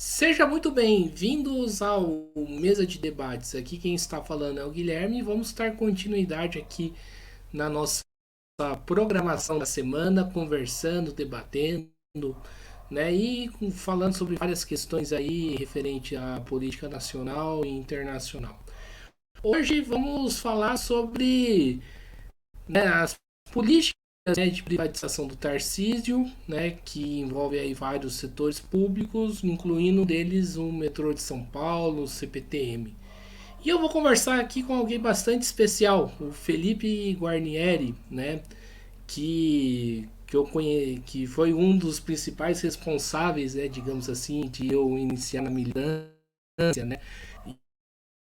Seja muito bem-vindos ao Mesa de Debates. Aqui quem está falando é o Guilherme e vamos dar continuidade aqui na nossa programação da semana, conversando, debatendo, né? E falando sobre várias questões aí referente à política nacional e internacional. Hoje vamos falar sobre, né, as políticas, né, de privatização do Tarcísio, né, que envolve aí vários setores públicos, incluindo deles o metrô de São Paulo, o CPTM. E eu vou conversar aqui com alguém bastante especial, o Felipe Guarnieri, né, que foi um dos principais responsáveis, né, digamos assim, de eu iniciar na militância, né?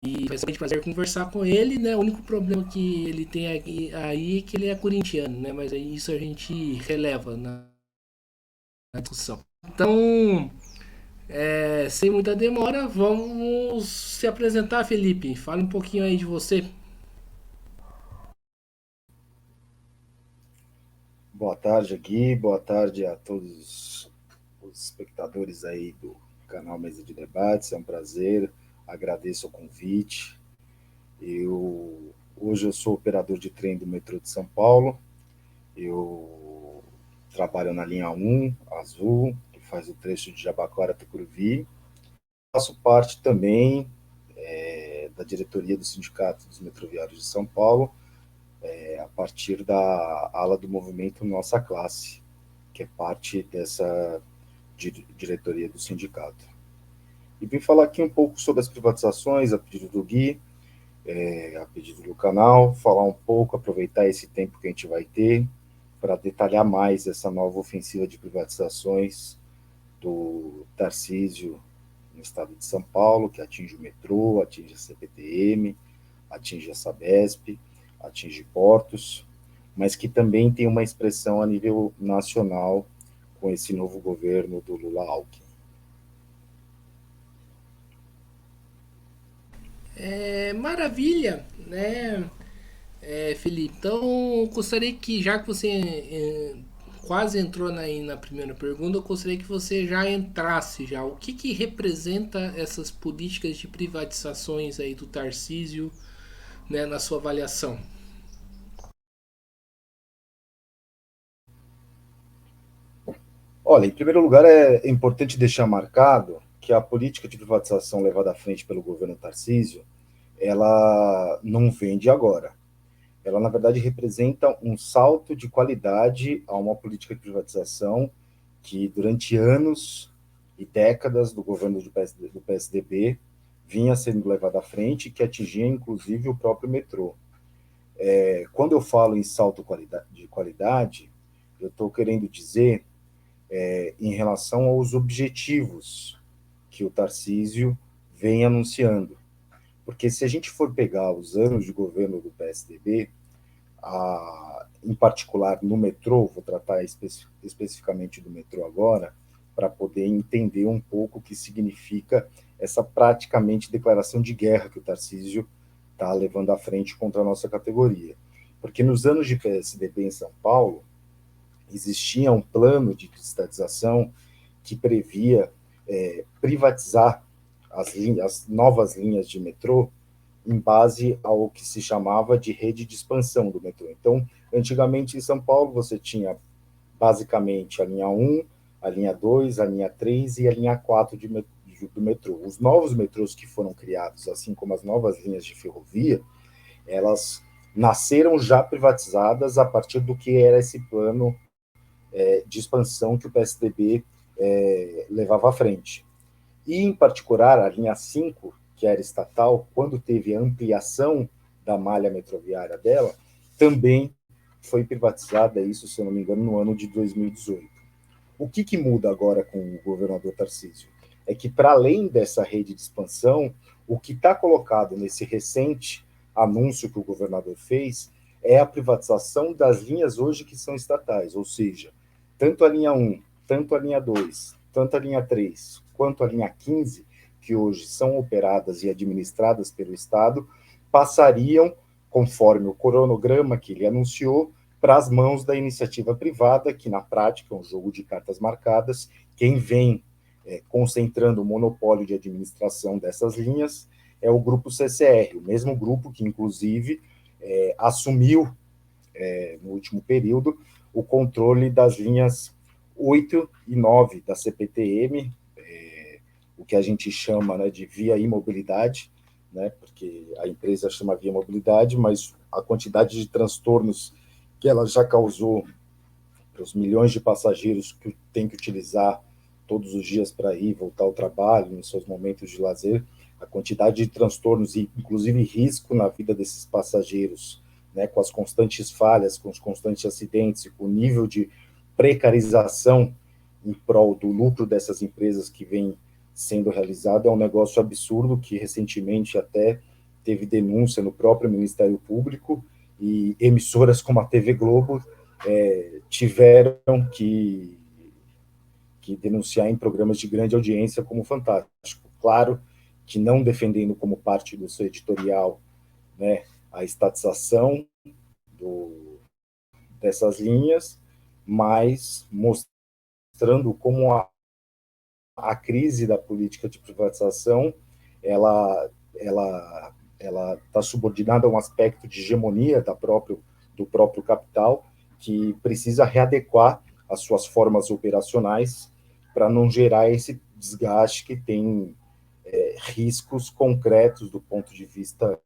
E vai ser um prazer conversar com ele, né? O único problema que ele tem aí é que ele é corintiano, né? Mas aí isso a gente releva na discussão. Então, sem muita demora, vamos se apresentar, Felipe. Fala um pouquinho aí de você. Boa tarde, Gui. Boa tarde a todos os espectadores aí do canal Mesa de Debates. É um prazer. Agradeço o convite. Hoje eu sou operador de trem do metrô de São Paulo. Eu trabalho na linha 1, azul, que faz o trecho de Jabaquara a Tucuruvi. Faço parte também da diretoria do Sindicato dos Metroviários de São Paulo, a partir da ala do movimento Nossa Classe, que é parte dessa diretoria do sindicato. E vim falar aqui um pouco sobre as privatizações, a pedido do Gui, a pedido do canal, falar um pouco, aproveitar esse tempo que a gente vai ter para detalhar mais essa nova ofensiva de privatizações do Tarcísio no estado de São Paulo, que atinge o metrô, atinge a CPTM, atinge a Sabesp, atinge portos, mas que também tem uma expressão a nível nacional com esse novo governo do Lula-Alckmin. Maravilha, né, Felipe? Então, eu gostaria que, já que você quase entrou na primeira pergunta, eu gostaria que você já entrasse já. O que representa essas políticas de privatizações aí do Tarcísio, né, na sua avaliação? Olha, em primeiro lugar, é importante deixar marcado que a política de privatização levada à frente pelo governo Tarcísio, ela não vem de agora. Ela, na verdade, representa um salto de qualidade a uma política de privatização que, durante anos e décadas do governo do PSDB, vinha sendo levada à frente, que atingia, inclusive, o próprio metrô. Quando eu falo em salto de qualidade, eu estou querendo dizer em relação aos objetivos que o Tarcísio vem anunciando. Porque se a gente for pegar os anos de governo do PSDB, em particular no metrô, vou tratar especificamente do metrô agora, para poder entender um pouco o que significa essa praticamente declaração de guerra que o Tarcísio está levando à frente contra a nossa categoria. Porque nos anos de PSDB em São Paulo, existia um plano de estatização que previa privatizar as novas linhas de metrô em base ao que se chamava de rede de expansão do metrô. Então, antigamente em São Paulo, você tinha basicamente a linha 1, a linha 2, a linha 3 e a linha 4 do metrô. Os novos metrôs que foram criados, assim como as novas linhas de ferrovia, elas nasceram já privatizadas a partir do que era esse plano de expansão que o PSDB levava à frente. E, em particular, a linha 5, que era estatal, quando teve a ampliação da malha metroviária dela, também foi privatizada, isso, se eu não me engano, no ano de 2018. O que muda agora com o governador Tarcísio? É que, para além dessa rede de expansão, o que está colocado nesse recente anúncio que o governador fez é a privatização das linhas hoje que são estatais, ou seja, tanto a linha 1, tanto a linha 2, tanto a linha 3, quanto a linha 15, que hoje são operadas e administradas pelo Estado, passariam, conforme o cronograma que ele anunciou, para as mãos da iniciativa privada, que na prática é um jogo de cartas marcadas. Quem vem concentrando o monopólio de administração dessas linhas, é o grupo CCR, o mesmo grupo que, inclusive, assumiu, no último período, o controle das linhas 8 e 9 da CPTM, o que a gente chama, né, de Via Imobilidade, né, porque a empresa chama Via Mobilidade, mas a quantidade de transtornos que ela já causou para os milhões de passageiros que tem que utilizar todos os dias para ir e voltar ao trabalho, nos seus momentos de lazer, a quantidade de transtornos e, inclusive, risco na vida desses passageiros, né, com as constantes falhas, com os constantes acidentes e com o nível de precarização em prol do lucro dessas empresas que vem sendo realizado, é um negócio absurdo que recentemente até teve denúncia no próprio Ministério Público e emissoras como a TV Globo tiveram que denunciar em programas de grande audiência como Fantástico. Claro que não defendendo como parte do seu editorial, né, a estatização dessas linhas, mas mostrando como a crise da política de privatização ela está subordinada a um aspecto de hegemonia do próprio capital, que precisa readequar as suas formas operacionais para não gerar esse desgaste que tem riscos concretos do ponto de vista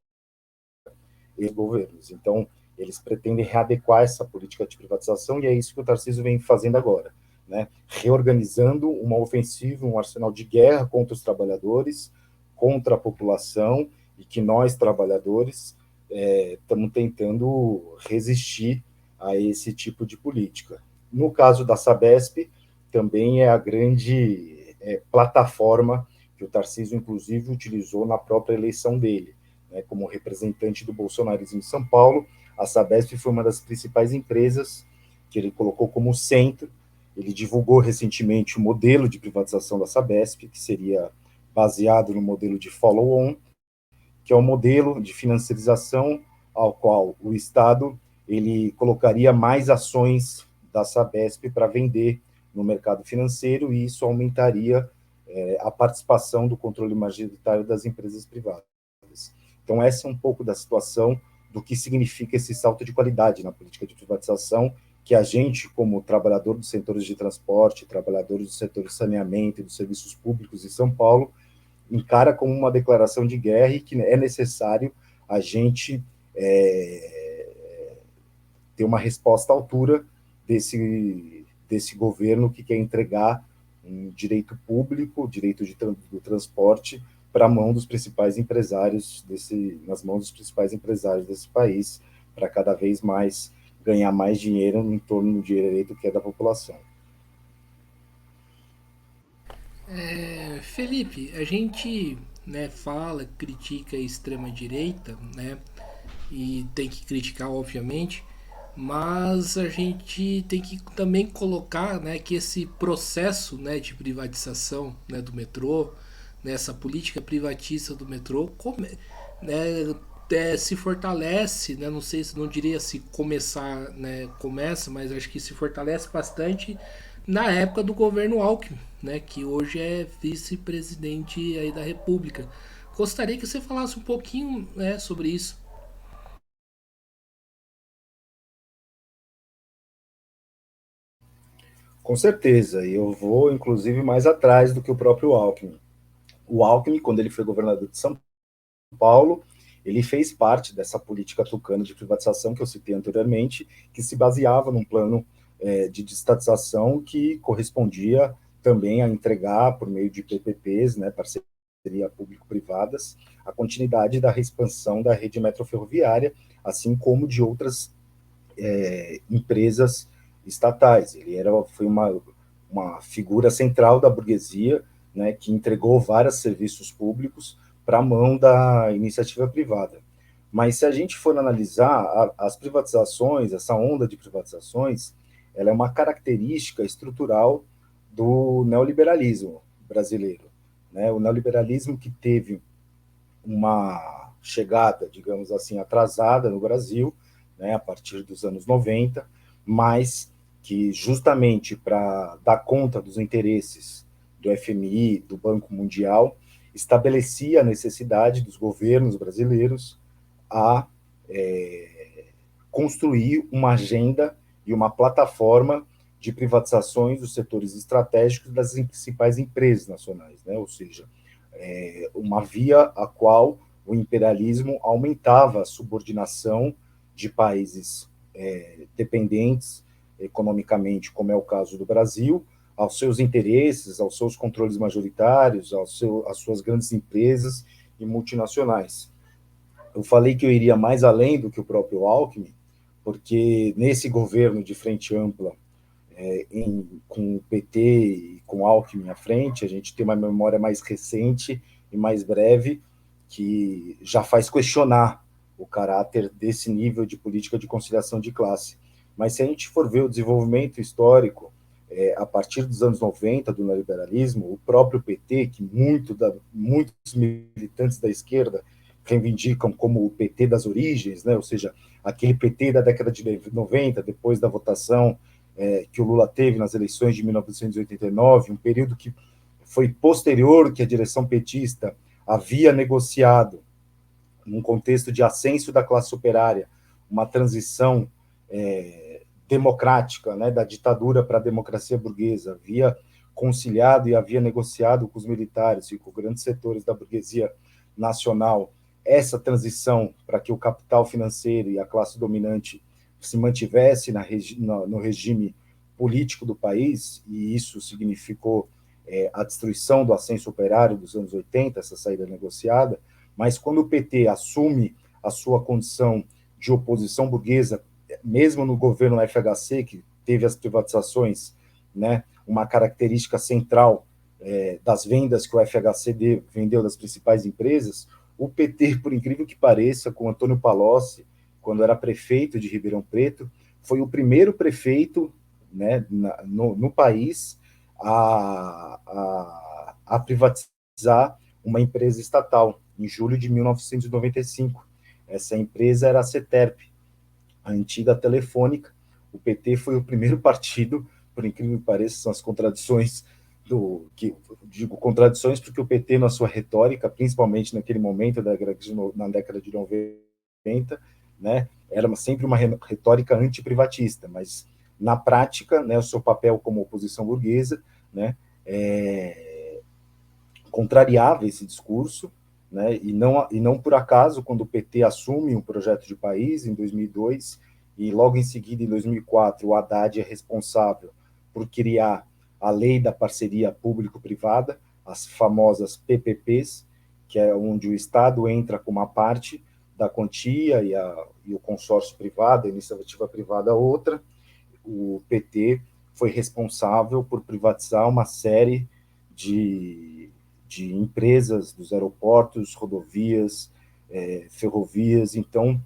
dos governos. Então, eles pretendem readequar essa política de privatização e é isso que o Tarcísio vem fazendo agora, né? Reorganizando uma ofensiva, um arsenal de guerra contra os trabalhadores, contra a população, e que nós, trabalhadores, estamos tentando resistir a esse tipo de política. No caso da Sabesp, também é a grande plataforma que o Tarcísio, inclusive, utilizou na própria eleição dele, né, como representante do bolsonarismo em São Paulo. A Sabesp foi uma das principais empresas que ele colocou como centro. Ele divulgou recentemente o modelo de privatização da Sabesp, que seria baseado no modelo de follow-on, que é um modelo de financiarização ao qual o Estado ele colocaria mais ações da Sabesp para vender no mercado financeiro, e isso aumentaria a participação do controle majoritário das empresas privadas. Então, essa é um pouco da situação do que significa esse salto de qualidade na política de privatização, que a gente, como trabalhador dos setores de transporte, trabalhadores do setor de saneamento e dos serviços públicos em São Paulo, encara como uma declaração de guerra e que é necessário a gente ter uma resposta à altura desse governo que quer entregar um direito público, direito do transporte, para a mão dos principais empresários nas mãos dos principais empresários desse país, para cada vez mais ganhar mais dinheiro em torno do direito que é da população. Felipe, a gente, né, fala, critica a extrema-direita, né, e tem que criticar, obviamente, mas a gente tem que também colocar, né, que esse processo, né, de privatização, né, do metrô, nessa política privatista do metrô, né, se fortalece, né, não sei se não diria se começar, né, começa, mas acho que se fortalece bastante na época do governo Alckmin, né, que hoje é vice-presidente aí da República. Gostaria que você falasse um pouquinho, né, sobre isso. Com certeza, e eu vou, inclusive, mais atrás do que o próprio Alckmin. O Alckmin, quando ele foi governador de São Paulo, ele fez parte dessa política tucana de privatização que eu citei anteriormente, que se baseava num plano de estatização que correspondia também a entregar, por meio de PPPs, né, parceria público-privadas, a continuidade da expansão da rede metroferroviária, assim como de outras empresas estatais. Ele foi uma figura central da burguesia, né, que entregou vários serviços públicos para a mão da iniciativa privada. Mas se a gente for analisar as privatizações, essa onda de privatizações, ela é uma característica estrutural do neoliberalismo brasileiro, né? O neoliberalismo que teve uma chegada, digamos assim, atrasada no Brasil, né, a partir dos anos 90, mas que justamente para dar conta dos interesses do FMI, do Banco Mundial, estabelecia a necessidade dos governos brasileiros a construir uma agenda e uma plataforma de privatizações dos setores estratégicos das principais empresas nacionais, né? Ou seja, uma via a qual o imperialismo aumentava a subordinação de países dependentes economicamente, como é o caso do Brasil, aos seus interesses, aos seus controles majoritários, às suas grandes empresas e multinacionais. Eu falei que eu iria mais além do que o próprio Alckmin, porque nesse governo de frente ampla, com o PT e com o Alckmin à frente, a gente tem uma memória mais recente e mais breve, que já faz questionar o caráter desse nível de política de conciliação de classe. Mas se a gente for ver o desenvolvimento histórico, a partir dos anos 90, do neoliberalismo, o próprio PT, que muitos militantes da esquerda reivindicam como o PT das origens, né? Ou seja, aquele PT da década de 90, depois da votação que o Lula teve nas eleições de 1989, um período que foi posterior que a direção petista havia negociado, num contexto de ascenso da classe operária, uma transição democrática, né, da ditadura para a democracia burguesa, havia conciliado e havia negociado com os militares e com grandes setores da burguesia nacional essa transição para que o capital financeiro e a classe dominante se mantivesse no regime político do país, e isso significou a destruição do ascenso operário dos anos 80, essa saída negociada. Mas quando o PT assume a sua condição de oposição burguesa, mesmo no governo FHC, que teve as privatizações, né, uma característica central das vendas que o FHC vendeu das principais empresas, o PT, por incrível que pareça, com Antônio Palocci, quando era prefeito de Ribeirão Preto, foi o primeiro prefeito, né, no país a privatizar uma empresa estatal, em julho de 1995. Essa empresa era a CETERP, a antiga Telefônica. O PT foi o primeiro partido, por incrível que pareça, são as contradições digo contradições porque o PT, na sua retórica, principalmente naquele momento, na década de 90, né, era sempre uma retórica antiprivatista, mas na prática, né, o seu papel como oposição burguesa, né, contrariava esse discurso, né, e não por acaso, quando o PT assume um projeto de país em 2002, e logo em seguida, em 2004, o Haddad é responsável por criar a lei da parceria público-privada, as famosas PPPs, que é onde o Estado entra com uma parte da quantia e o consórcio privado, a iniciativa privada outra. O PT foi responsável por privatizar uma série de empresas dos aeroportos, rodovias, ferrovias. Então,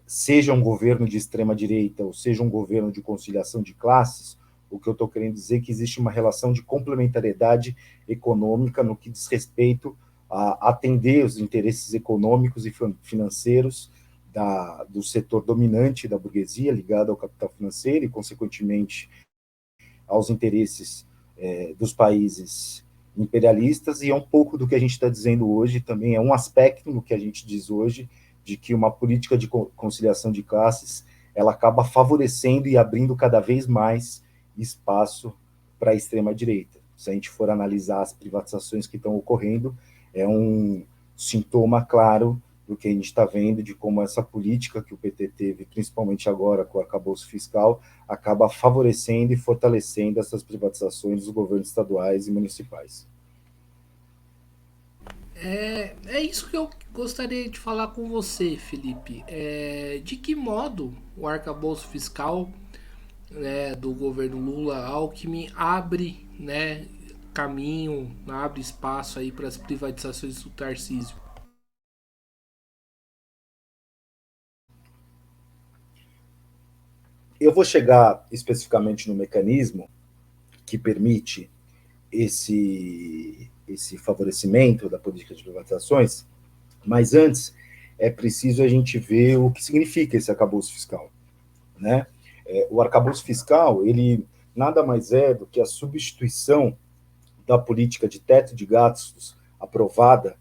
seja um governo de extrema-direita ou seja um governo de conciliação de classes, o que eu estou querendo dizer é que existe uma relação de complementariedade econômica no que diz respeito a atender os interesses econômicos e financeiros do setor dominante da burguesia, ligado ao capital financeiro e, consequentemente, aos interesses dos países imperialistas, e é um pouco do que a gente está dizendo hoje, também é um aspecto no que a gente diz hoje, de que uma política de conciliação de classes, ela acaba favorecendo e abrindo cada vez mais espaço para a extrema-direita. Se a gente for analisar as privatizações que estão ocorrendo, é um sintoma claro do que a gente está vendo, de como essa política que o PT teve, principalmente agora com o arcabouço fiscal, acaba favorecendo e fortalecendo essas privatizações dos governos estaduais e municipais. É isso que eu gostaria de falar com você, Felipe. De que modo o arcabouço fiscal, né, do governo Lula-Alckmin abre, né, caminho, abre espaço aí para as privatizações do Tarcísio? Eu vou chegar especificamente no mecanismo que permite esse favorecimento da política de privatizações, mas antes é preciso a gente ver o que significa esse arcabouço fiscal, né? O arcabouço fiscal, ele nada mais é do que a substituição da política de teto de gastos aprovada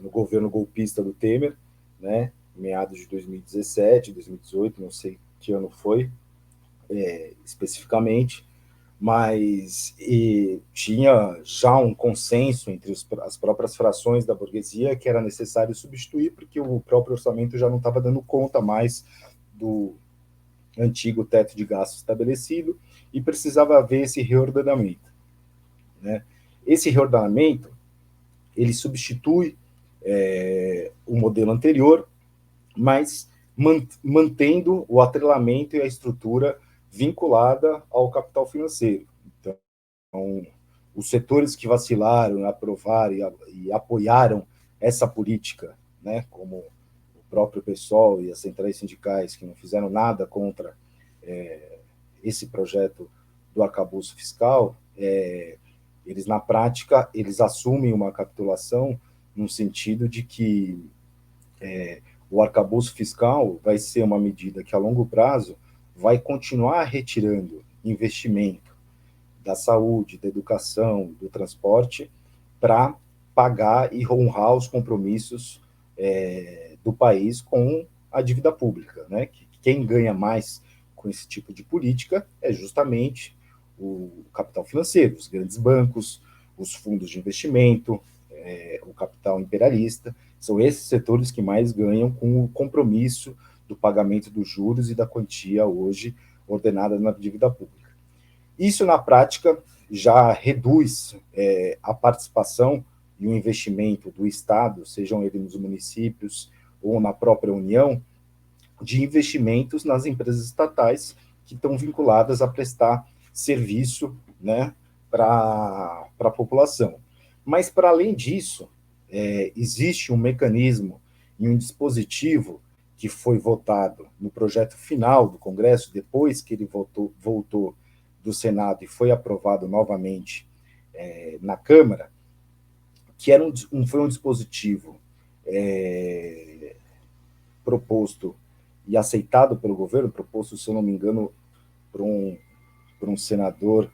no governo golpista do Temer, né, em meados de 2017, 2018, não sei que ano foi especificamente, mas tinha já um consenso entre as próprias frações da burguesia que era necessário substituir, porque o próprio orçamento já não estava dando conta mais do antigo teto de gastos estabelecido e precisava haver esse reordenamento, né? Esse reordenamento, ele substitui o modelo anterior, mas mantendo o atrelamento e a estrutura vinculada ao capital financeiro. Então, os setores que vacilaram, aprovaram e apoiaram essa política, né, como o próprio PSOL e as centrais sindicais, que não fizeram nada contra esse projeto do arcabouço fiscal, eles, na prática, eles assumem uma capitulação no sentido de que o arcabouço fiscal vai ser uma medida que, a longo prazo, vai continuar retirando investimento da saúde, da educação, do transporte, para pagar e honrar os compromissos do país com a dívida pública, né? Que quem ganha mais com esse tipo de política é justamente o capital financeiro, os grandes bancos, os fundos de investimento, o capital imperialista. São esses setores que mais ganham com o compromisso do pagamento dos juros e da quantia hoje ordenada na dívida pública. Isso, na prática, já reduz a participação e o investimento do Estado, sejam eles nos municípios ou na própria União, de investimentos nas empresas estatais que estão vinculadas a prestar serviço, né, para a população. Mas, para além disso, existe um mecanismo e um dispositivo que foi votado no projeto final do Congresso, depois que ele voltou do Senado e foi aprovado novamente na Câmara, que foi um dispositivo proposto e aceitado pelo governo, proposto, se eu não me engano, por um senador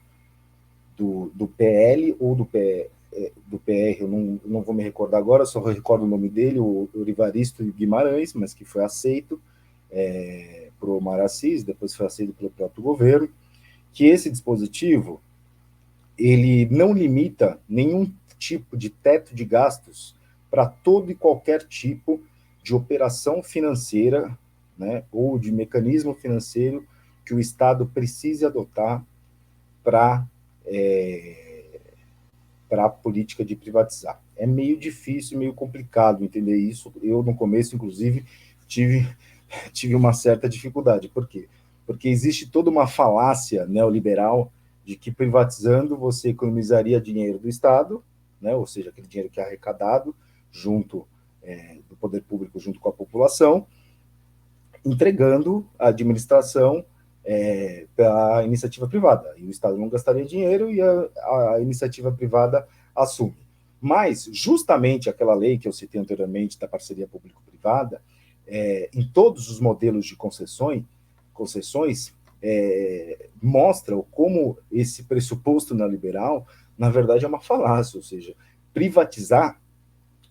do PL ou do PR, eu não vou me recordar agora, só recordo o nome dele, o Evaristo Guimarães, mas que foi aceito por Omar Assis, depois foi aceito pelo próprio governo, que esse dispositivo ele não limita nenhum tipo de teto de gastos para todo e qualquer tipo de operação financeira, né, ou de mecanismo financeiro que o Estado precise adotar para a política de privatizar. É meio difícil, meio complicado entender isso. Eu, no começo, inclusive, tive uma certa dificuldade. Por quê? Porque existe toda uma falácia neoliberal de que privatizando você economizaria dinheiro do Estado, né, ou seja, aquele dinheiro que é arrecadado junto do poder público junto com a população, entregando a administração para a iniciativa privada. E o Estado não gastaria dinheiro e a iniciativa privada assume. Mas, justamente aquela lei que eu citei anteriormente, da parceria público-privada, em todos os modelos de concessões mostra como esse pressuposto neoliberal, na verdade, é uma falácia, ou seja, privatizar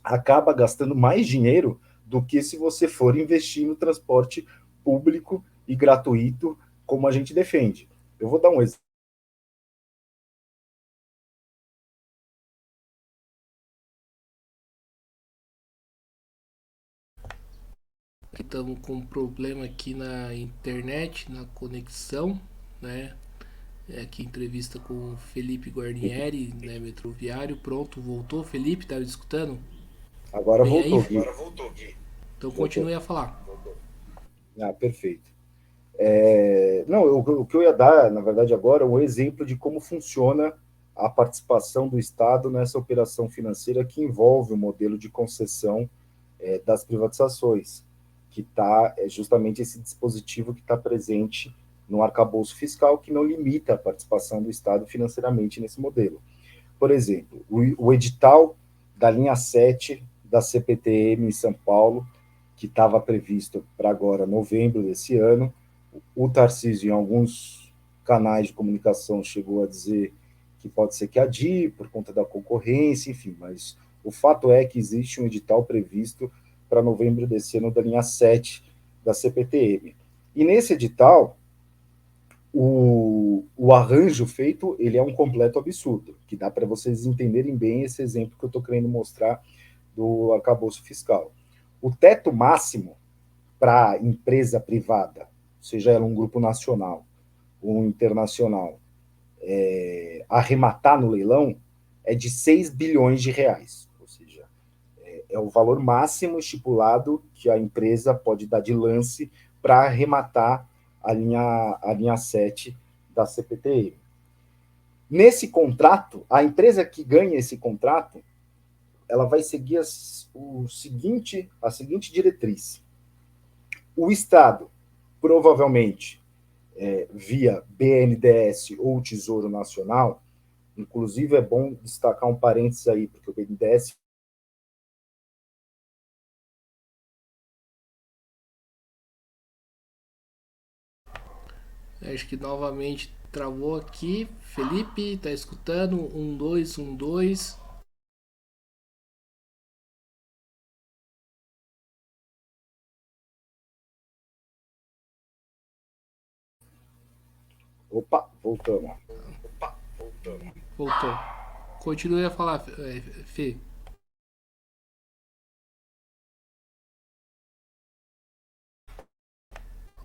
acaba gastando mais dinheiro do que se você for investir no transporte público e gratuito, como a gente defende. Eu vou dar um exemplo. Estamos com um problema aqui na internet, na conexão, né? Aqui entrevista com o Felipe Guarnieri, né, metroviário. Pronto, voltou. Felipe, tá me escutando? Agora Bem voltou, aí? Gui. Agora voltou, Gui. Então continue a falar. Ah, perfeito. Não, o que eu ia dar, na verdade, agora, é um exemplo de como funciona a participação do Estado nessa operação financeira que envolve o modelo de concessão das privatizações, que justamente esse dispositivo que está presente no arcabouço fiscal, que não limita a participação do Estado financeiramente nesse modelo. Por exemplo, o edital da linha 7 da CPTM em São Paulo, que estava previsto para agora, novembro desse ano, o Tarcísio, em alguns canais de comunicação, chegou a dizer que pode ser que adie por conta da concorrência, enfim, mas o fato é que existe um edital previsto para novembro desse ano da linha 7 da CPTM. E nesse edital, o arranjo feito, ele é um completo absurdo, que dá para vocês entenderem bem esse exemplo que eu estou querendo mostrar do arcabouço fiscal. O teto máximo para empresa privada, seja ela um grupo nacional ou internacional, arrematar no leilão é de 6 bilhões de reais. Ou seja, é o valor máximo estipulado que a empresa pode dar de lance para arrematar a linha 7 da CPTM. Nesse contrato, a empresa que ganha esse contrato, ela vai seguir a seguinte diretriz. O Estado, provavelmente, via BNDES ou Tesouro Nacional, inclusive é bom destacar um parênteses aí, porque o BNDES Acho que novamente travou aqui. Felipe, tá escutando? 1, 2, 1, 2. Opa, voltamos. Voltou. Continue a falar, Fê.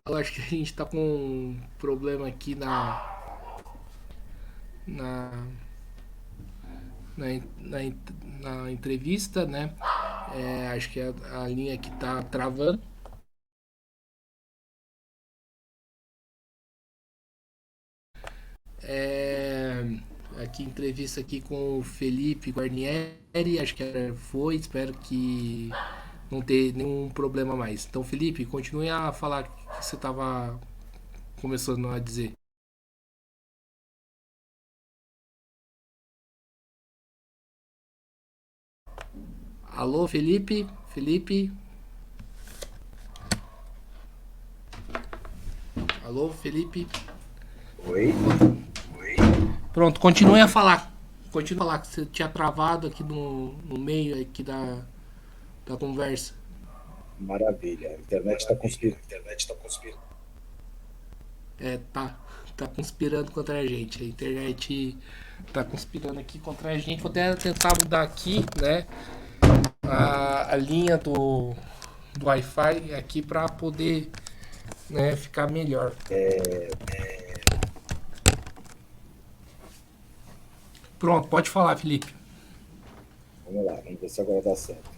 Eu acho que a gente tá com um problema aqui na, na, na, na entrevista, né? Acho que a linha aqui tá travando. É, aqui entrevista aqui com o Felipe Guarnieri, acho que foi, espero que não ter nenhum problema mais. Então, Felipe, continue a falar o que você estava começando a dizer. Alô, Felipe? Felipe? Alô, Felipe? Oi? Pronto, continue a falar. Continue a falar que você tinha travado aqui no meio aqui da conversa. Maravilha. A internet está conspirando. Tá conspirando contra a gente. A internet tá conspirando aqui contra a gente. Vou até tentar mudar aqui, né? A linha do Wi-Fi aqui para poder, né, ficar melhor. Pronto, pode falar, Felipe. Vamos lá, vamos ver se agora dá certo.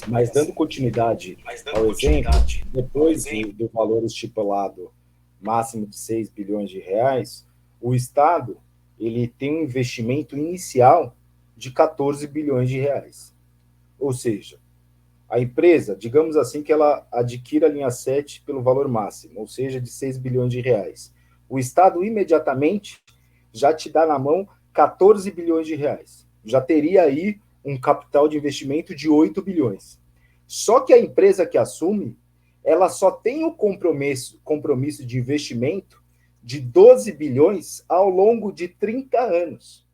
Mas dando continuidade ao exemplo, depois do valor estipulado máximo de 6 bilhões de reais, o Estado ele tem um investimento inicial de 14 bilhões de reais. Ou seja, a empresa, digamos assim, que ela adquira a linha 7 pelo valor máximo, ou seja, de 6 bilhões de reais. O Estado imediatamente já te dá na mão 14 bilhões de reais. Já teria aí um capital de investimento de 8 bilhões. Só que a empresa que assume, ela só tem o compromisso de investimento de 12 bilhões ao longo de 30 anos.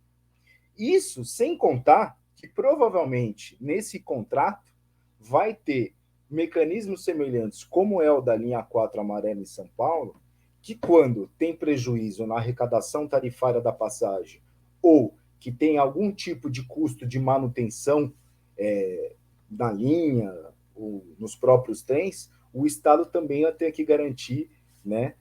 Isso sem contar que provavelmente nesse contrato vai ter mecanismos semelhantes como é o da linha 4 amarela em São Paulo, que quando tem prejuízo na arrecadação tarifária da passagem ou que tem algum tipo de custo de manutenção na linha ou nos próprios trens, o Estado também vai ter que garantir, né,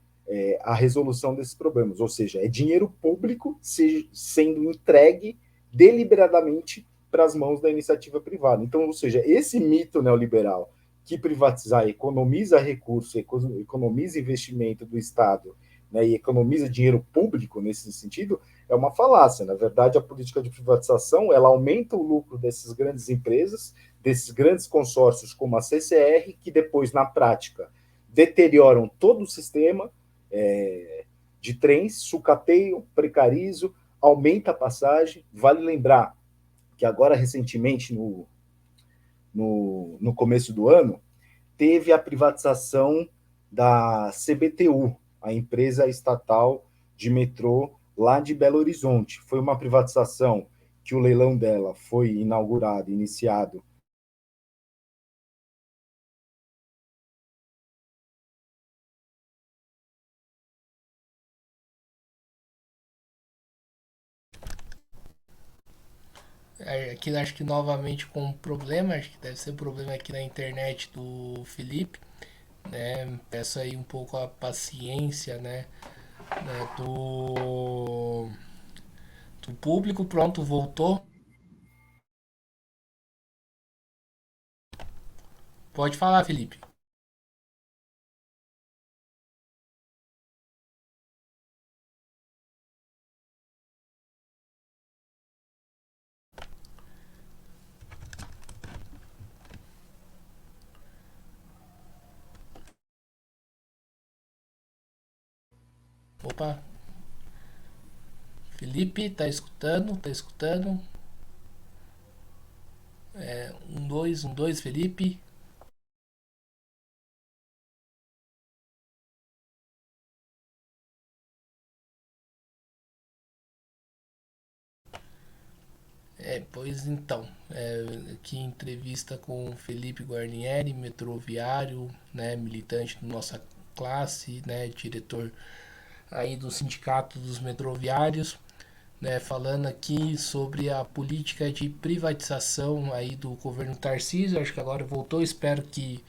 a resolução desses problemas. Ou seja, é dinheiro público sendo entregue deliberadamente para as mãos da iniciativa privada. Então, ou seja, esse mito neoliberal que privatizar economiza recursos, economiza investimento do Estado, né, e economiza dinheiro público nesse sentido, é uma falácia. Na verdade, a política de privatização ela aumenta o lucro dessas grandes empresas, desses grandes consórcios como a CCR, que depois, na prática, deterioram todo o sistema de trens, sucateiam, precarizam, aumenta a passagem. Vale lembrar que agora, recentemente, no começo do ano, teve a privatização da CBTU, a empresa estatal de metrô lá de Belo Horizonte. Foi uma privatização que o leilão dela foi inaugurado, iniciado. Aqui acho que novamente com um problema, acho que deve ser um problema aqui na internet do Felipe, né? Peço aí um pouco a paciência, né, do público. Pronto, voltou. Pode falar, Felipe. Opa, Felipe, tá escutando? Tá escutando? Um, dois, Felipe. Pois então, aqui em entrevista com o Felipe Guarnieri, metroviário, né, militante da nossa classe, né, diretor aí do Sindicato dos Metroviários, né, falando aqui sobre a política de privatização aí do governo Tarcísio. Acho que agora voltou, espero que,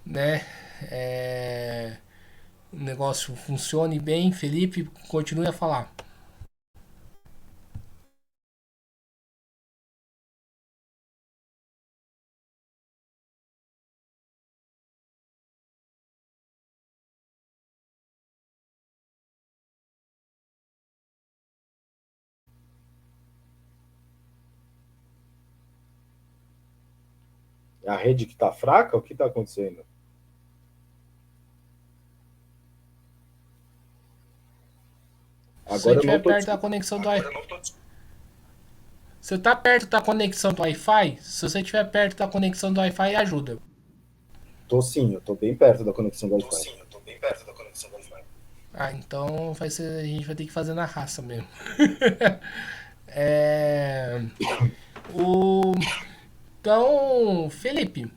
né, o negócio funcione bem. Felipe, continue a falar. A rede que está fraca? O que está acontecendo? Se você Agora eu não estiver estou perto da discutindo. conexão do Wi-Fi, você está perto da conexão do Wi-Fi? Se você estiver perto da conexão do Wi-Fi, ajuda. Estou sim, eu estou bem perto da conexão do Wi-Fi. Ah, então vai ser, a gente vai ter que fazer na raça mesmo. É, o, então, Felipe,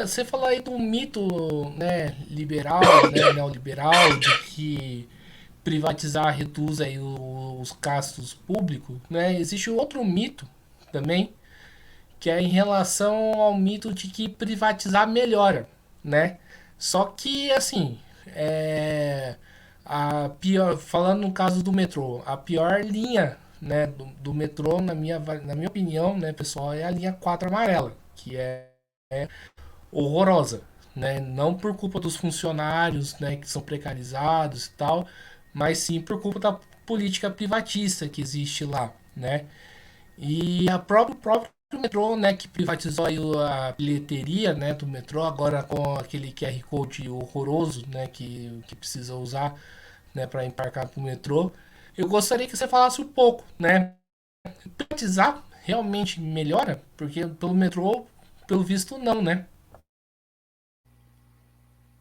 você falou aí do mito, né, liberal, né, neoliberal, de que privatizar reduz aí os gastos públicos, né? Existe outro mito também, que é em relação ao mito de que privatizar melhora, né? Só que assim, a pior, falando no caso do metrô, a pior linha, né, do metrô, na minha opinião, né, pessoal, é a linha 4 amarela, que é horrorosa, né? Não por culpa dos funcionários, né, que são precarizados e tal, mas sim por culpa da política privatista que existe lá, né? E próprio metrô, né, que privatizou aí a bilheteria, né, do metrô, agora com aquele QR Code horroroso, né, que precisa usar, né, para embarcar pro metrô. Eu gostaria que você falasse um pouco, né? Privatizar realmente melhora? Porque pelo metrô, pelo visto, não, né?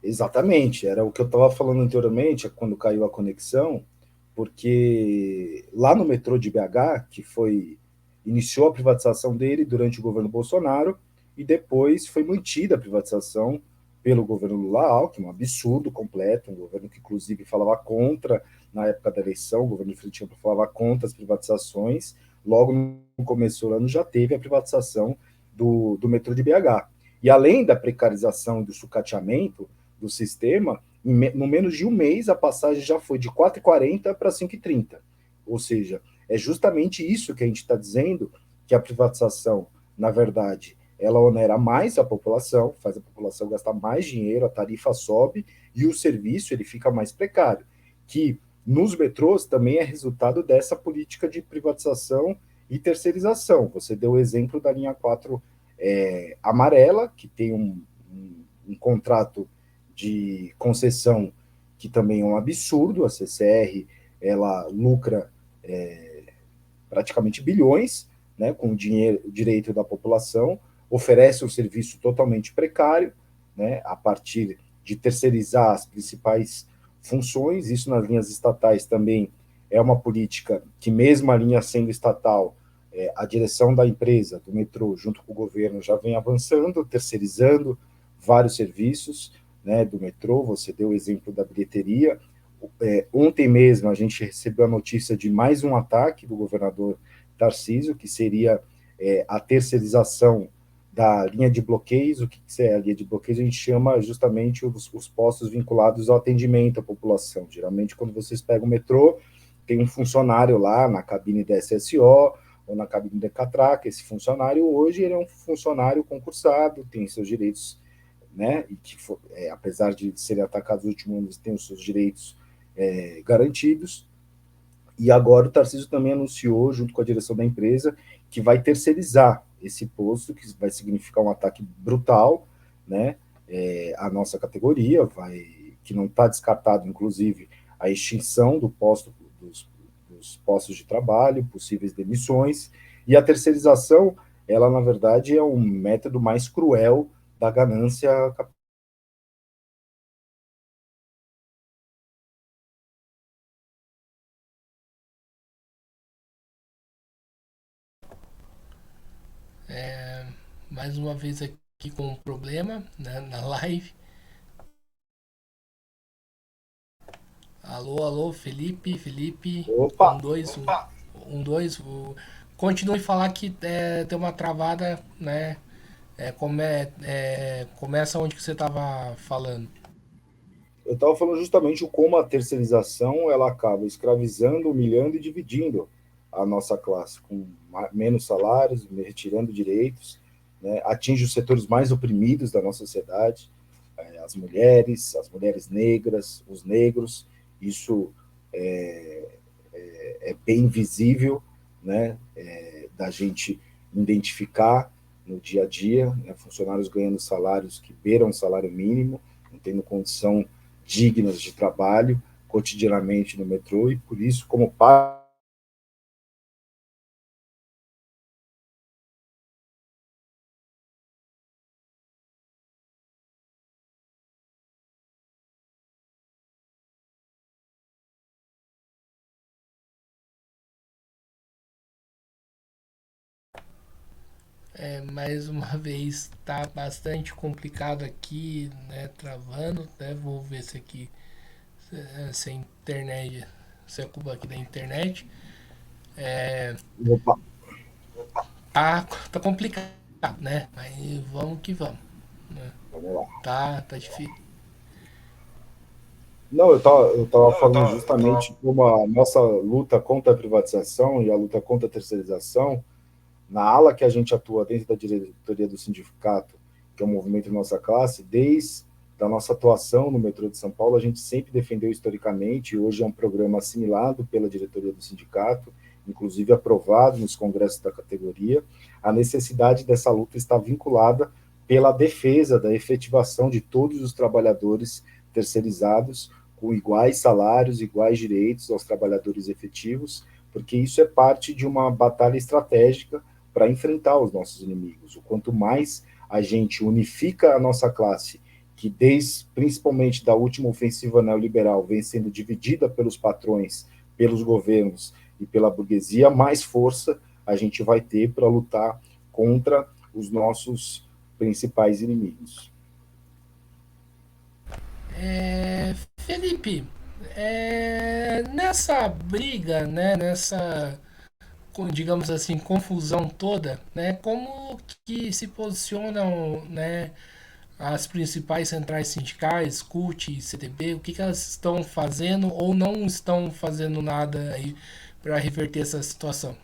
Exatamente, era o que eu estava falando anteriormente, quando caiu a conexão, porque lá no metrô de BH, que foi iniciou a privatização dele durante o governo Bolsonaro e depois foi mantida a privatização pelo governo Lula Alckmin, um absurdo completo, um governo que inclusive falava contra na época da eleição, o governo de Felipe Campos falava contra as privatizações, logo no começo do ano já teve a privatização do metrô de BH. E além da precarização e do sucateamento do sistema, no menos de um mês a passagem já foi de 4,40 para 5,30. Ou seja, é justamente isso que a gente está dizendo, que a privatização, na verdade, ela onera mais a população, faz a população gastar mais dinheiro, a tarifa sobe e o serviço ele fica mais precário, que nos metrôs também é resultado dessa política de privatização e terceirização. Você deu o exemplo da linha 4 amarela, que tem um contrato de concessão que também é um absurdo, a CCR ela lucra praticamente bilhões, né, com o dinheiro, o direito da população, oferece um serviço totalmente precário, né, a partir de terceirizar as principais funções, isso nas linhas estatais também é uma política que, mesmo a linha sendo estatal, a direção da empresa, do metrô, junto com o governo, já vem avançando, terceirizando vários serviços, né, do metrô. Você deu o exemplo da bilheteria. Ontem mesmo a gente recebeu a notícia de mais um ataque do governador Tarcísio, que seria a terceirização da linha de bloqueios. O que é a linha de bloqueios? A gente chama justamente os postos vinculados ao atendimento à população. Geralmente, quando vocês pegam o metrô, tem um funcionário lá na cabine da SSO ou na cabine da Catraca. Esse funcionário hoje ele é um funcionário concursado, tem seus direitos, né? E que, apesar de serem atacados nos últimos anos, tem os seus direitos garantidos. E agora o Tarcísio também anunciou, junto com a direção da empresa, que vai terceirizar esse posto, que vai significar um ataque brutal, né, à nossa categoria, que não está descartado, inclusive, a extinção dos postos de trabalho, possíveis demissões, e a terceirização, ela, na verdade, é um método mais cruel da ganância capitalista. Mais uma vez aqui com um problema, né, na live. Alô, alô, Felipe, Felipe, Opa! dois. Continue a falar que tem uma travada, né? Começa onde que você estava falando. Eu estava falando justamente o como a terceirização ela acaba escravizando, humilhando e dividindo a nossa classe, com menos salários, retirando direitos, né? Atinge os setores mais oprimidos da nossa sociedade, as mulheres negras, os negros. Isso é bem visível, né? Da gente identificar no dia a dia, né? Funcionários ganhando salários que beiram o salário mínimo, não tendo condição dignas de trabalho cotidianamente no metrô, e por isso, como parte Mais uma vez tá bastante complicado aqui, né? Travando, né? Vou ver se aqui se a internet, se é culpa aqui da internet. opa, Tá complicado, né? Mas vamos que vamos. Né? vamos lá. Tá difícil. Não, eu tava falando justamente como a nossa luta contra a privatização e a luta contra a terceirização, na ala que a gente atua dentro da diretoria do sindicato, que é o movimento Nossa Classe, desde a nossa atuação no metrô de São Paulo, a gente sempre defendeu historicamente, e hoje é um programa assimilado pela diretoria do sindicato, inclusive aprovado nos congressos da categoria. A necessidade dessa luta está vinculada pela defesa da efetivação de todos os trabalhadores terceirizados, com iguais salários, iguais direitos aos trabalhadores efetivos, porque isso é parte de uma batalha estratégica para enfrentar os nossos inimigos. O quanto mais a gente unifica a nossa classe, que desde principalmente da última ofensiva neoliberal vem sendo dividida pelos patrões, pelos governos e pela burguesia, mais força a gente vai ter para lutar contra os nossos principais inimigos. Felipe, nessa briga, né? Nessa, digamos assim, confusão toda, né? Como que se posicionam, né? As principais centrais sindicais, CUT e CTB, o que elas estão fazendo ou não estão fazendo nada aí para reverter essa situação?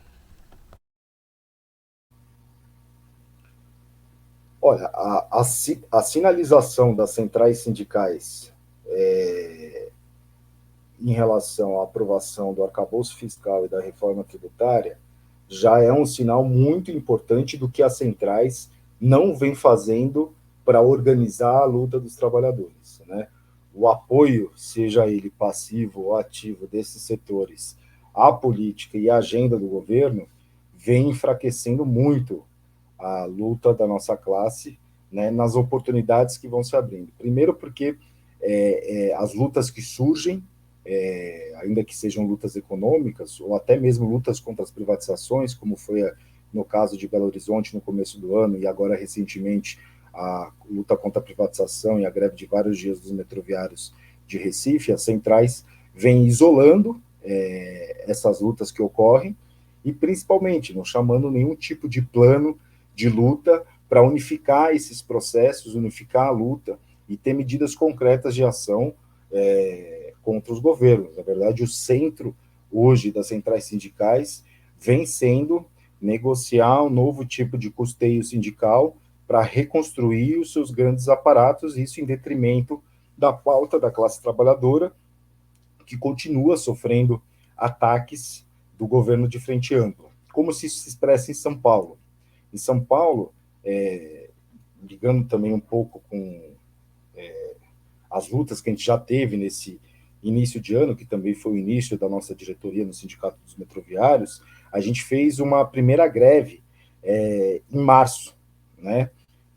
Olha, a sinalização das centrais sindicais em relação à aprovação do arcabouço fiscal e da reforma tributária já é um sinal muito importante do que as centrais não vêm fazendo para organizar a luta dos trabalhadores, né? O apoio, seja ele passivo ou ativo desses setores à política e à agenda do governo, vem enfraquecendo muito a luta da nossa classe, né, nas oportunidades que vão se abrindo. Primeiro porque as lutas que surgem, ainda que sejam lutas econômicas, ou até mesmo lutas contra as privatizações, como foi no caso de Belo Horizonte no começo do ano, e agora recentemente a luta contra a privatização e a greve de vários dias dos metroviários de Recife, as centrais vêm isolando essas lutas que ocorrem, e principalmente não chamando nenhum tipo de plano de luta para unificar esses processos, unificar a luta e ter medidas concretas de ação contra os governos. Na verdade, o centro hoje das centrais sindicais vem sendo negociar um novo tipo de custeio sindical para reconstruir os seus grandes aparatos, isso em detrimento da pauta da classe trabalhadora, que continua sofrendo ataques do governo de frente ampla. Como se expressa em São Paulo? Em São Paulo, ligando também um pouco com as lutas que a gente já teve nesse início de ano, que também foi o início da nossa diretoria no Sindicato dos Metroviários, a gente fez uma primeira greve em março, né,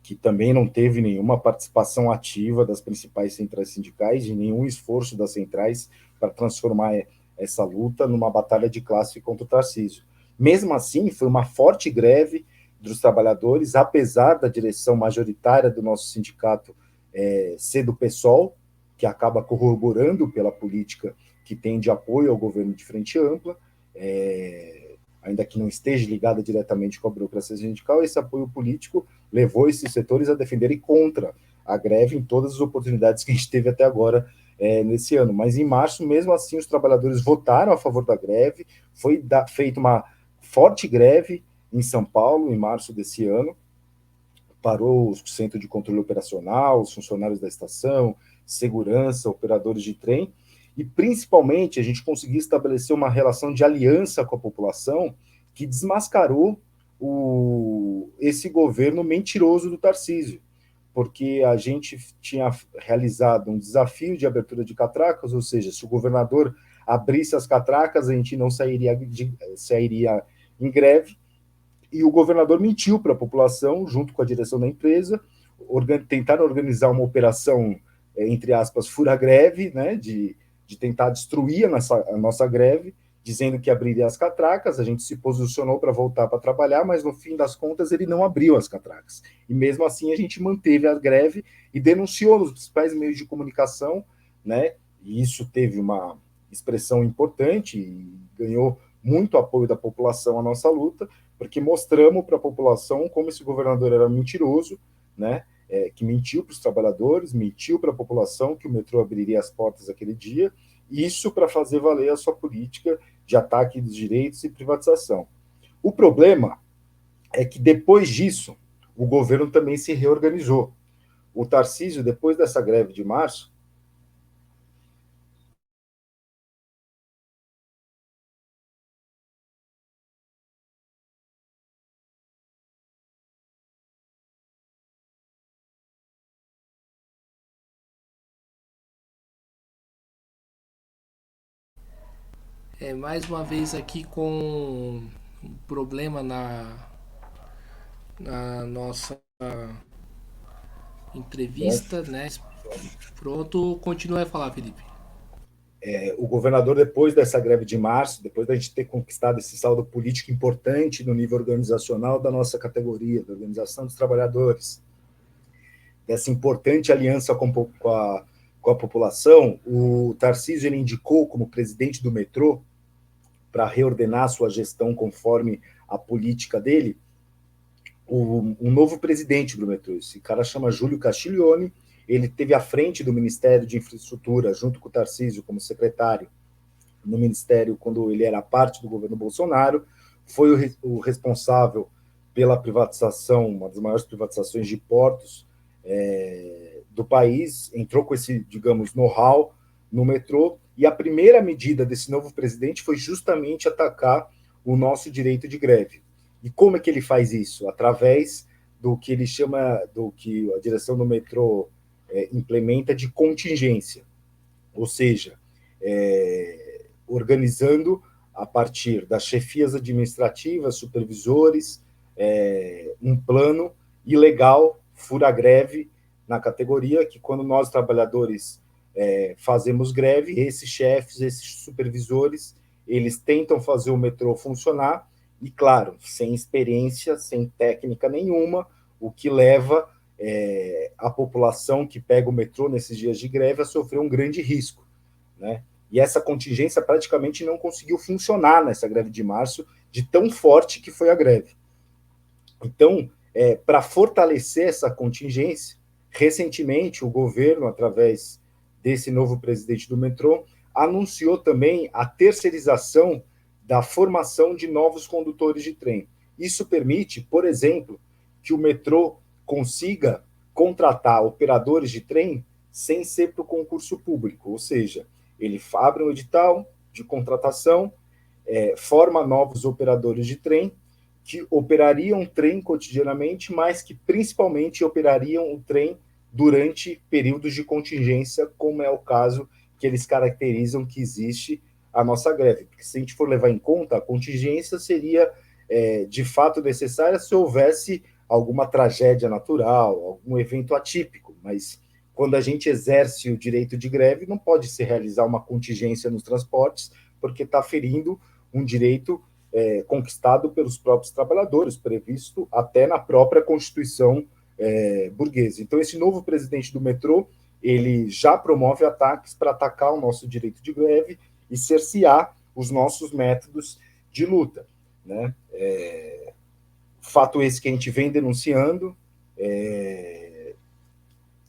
que também não teve nenhuma participação ativa das principais centrais sindicais e nenhum esforço das centrais para transformar essa luta numa batalha de classe contra o Tarcísio. Mesmo assim, foi uma forte greve dos trabalhadores, apesar da direção majoritária do nosso sindicato ser do PSOL, que acaba corroborando pela política que tem de apoio ao governo de frente ampla, ainda que não esteja ligada diretamente com a burocracia sindical, esse apoio político levou esses setores a defenderem contra a greve em todas as oportunidades que a gente teve até agora nesse ano. Mas em março, mesmo assim, os trabalhadores votaram a favor da greve, foi feita uma forte greve em São Paulo, em março desse ano, parou o centro de controle operacional, os funcionários da estação, segurança, operadores de trem, e principalmente a gente conseguiu estabelecer uma relação de aliança com a população que desmascarou esse governo mentiroso do Tarcísio, porque a gente tinha realizado um desafio de abertura de catracas, ou seja, se o governador abrisse as catracas, a gente não sairia em greve, e o governador mentiu para a população, junto com a direção da empresa, tentaram organizar uma operação, entre aspas, fura-greve, né, de tentar destruir a nossa greve, dizendo que abriria as catracas. A gente se posicionou para voltar para trabalhar, mas no fim das contas ele não abriu as catracas. E mesmo assim a gente manteve a greve e denunciou nos principais meios de comunicação, né, e isso teve uma expressão importante e ganhou muito apoio da população à nossa luta, porque mostramos para a população como esse governador era mentiroso, né, que mentiu para os trabalhadores, mentiu para a população que o metrô abriria as portas aquele dia, isso para fazer valer a sua política de ataque dos direitos e privatização. O problema é que depois disso, o governo também se reorganizou. O Tarcísio, depois dessa greve de março, Mais uma vez aqui com um problema na nossa entrevista, né? Pronto, continue a falar, Felipe. O governador, depois dessa greve de março, depois da gente ter conquistado esse saldo político importante no nível organizacional da nossa categoria, da Organização dos Trabalhadores, dessa importante aliança com a população, o Tarcísio ele indicou como presidente do metrô, para reordenar sua gestão conforme a política dele, um novo presidente do metrô. Esse cara chama Júlio Castiglione, ele teve à frente do Ministério de Infraestrutura, junto com o Tarcísio como secretário, no Ministério quando ele era parte do governo Bolsonaro, foi o responsável pela privatização, uma das maiores privatizações de portos do país, entrou com esse, digamos, know-how no metrô, e a primeira medida desse novo presidente foi justamente atacar o nosso direito de greve. E como é que ele faz isso? Através do que ele chama, do que a direção do metrô implementa de contingência, ou seja, organizando a partir das chefias administrativas, supervisores, um plano ilegal, fura-greve, na categoria, que quando nós, trabalhadores, fazemos greve, esses chefes, esses supervisores, eles tentam fazer o metrô funcionar, e claro, sem experiência, sem técnica nenhuma, o que leva a população que pega o metrô nesses dias de greve a sofrer um grande risco, né? E essa contingência praticamente não conseguiu funcionar nessa greve de março, de tão forte que foi a greve. Então, para fortalecer essa contingência, recentemente o governo, através desse novo presidente do metrô, anunciou também a terceirização da formação de novos condutores de trem. Isso permite, por exemplo, que o metrô consiga contratar operadores de trem sem ser para o concurso público, ou seja, ele abre um edital de contratação, forma novos operadores de trem, que operariam o trem cotidianamente, mas que principalmente operariam o trem durante períodos de contingência, como é o caso que eles caracterizam que existe a nossa greve. Porque se a gente for levar em conta, a contingência seria de fato necessária se houvesse alguma tragédia natural, algum evento atípico, mas quando a gente exerce o direito de greve, não pode se realizar uma contingência nos transportes, porque está ferindo um direito conquistado pelos próprios trabalhadores, previsto até na própria Constituição burguesa. Então, esse novo presidente do metrô, ele já promove ataques para atacar o nosso direito de greve e cercear os nossos métodos de luta, né? Fato esse que a gente vem denunciando,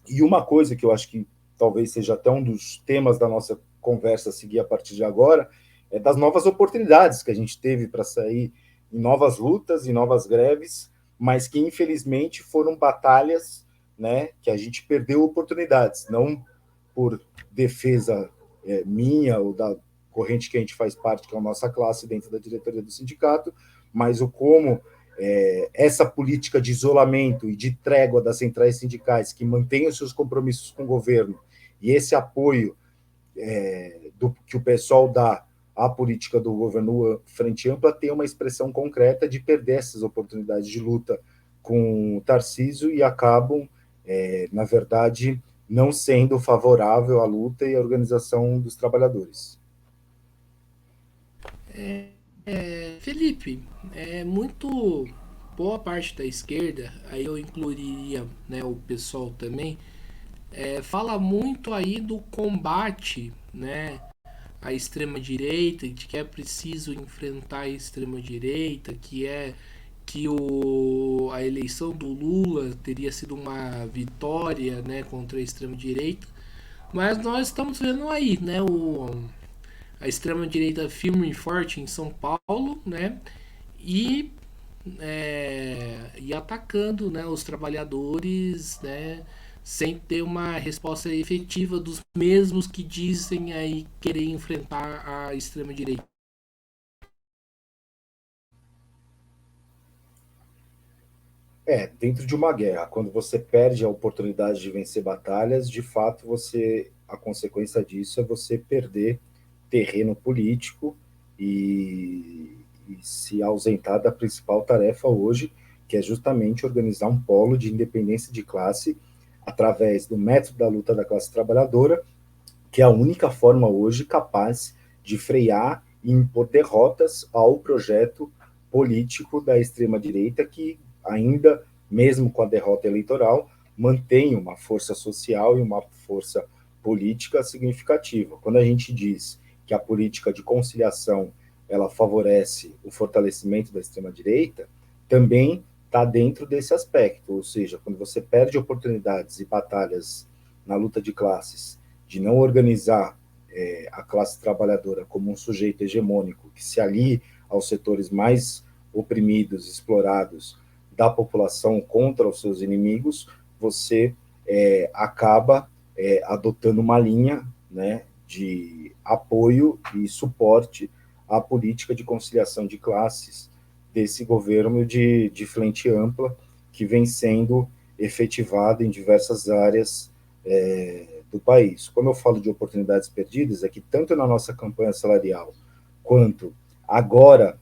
e uma coisa que eu acho que talvez seja até um dos temas da nossa conversa a seguir a partir de agora, é das novas oportunidades que a gente teve para sair em novas lutas, em novas greves, mas que infelizmente foram batalhas, né, que a gente perdeu oportunidades, não por defesa minha ou da corrente que a gente faz parte, que é a nossa classe dentro da diretoria do sindicato, mas o como essa política de isolamento e de trégua das centrais sindicais que mantêm os seus compromissos com o governo e esse apoio que o pessoal dá à política do governo Frente Ampla tem uma expressão concreta de perder essas oportunidades de luta com o Tarcísio e acabam, na verdade, não sendo favorável à luta e à organização dos trabalhadores. Felipe, muito boa parte da esquerda, aí eu incluiria, né, o pessoal também, fala muito aí do combate, né, à extrema direita, de que é preciso enfrentar a extrema direita, que a eleição do Lula teria sido uma vitória, né, contra a extrema direita, mas nós estamos vendo aí, né, a extrema direita firme e forte em São Paulo, né, e e atacando, né, os trabalhadores, né, sem ter uma resposta efetiva dos mesmos que dizem aí querer enfrentar a extrema direita. Dentro de uma guerra, quando você perde a oportunidade de vencer batalhas, de fato a consequência disso é você perder terreno político e se ausentar da principal tarefa hoje, que é justamente organizar um polo de independência de classe através do método da luta da classe trabalhadora, que é a única forma hoje capaz de frear e impor derrotas ao projeto político da extrema-direita, que ainda, mesmo com a derrota eleitoral, mantém uma força social e uma força política significativa. Quando a gente diz que a política de conciliação ela favorece o fortalecimento da extrema-direita, também está dentro desse aspecto, ou seja, quando você perde oportunidades e batalhas na luta de classes, de não organizar a classe trabalhadora como um sujeito hegemônico que se alie aos setores mais oprimidos, explorados da população contra os seus inimigos, você acaba adotando uma linha, né, de apoio e suporte à política de conciliação de classes desse governo de frente ampla que vem sendo efetivada em diversas áreas do país. Quando eu falo de oportunidades perdidas, é que tanto na nossa campanha salarial, quanto agora,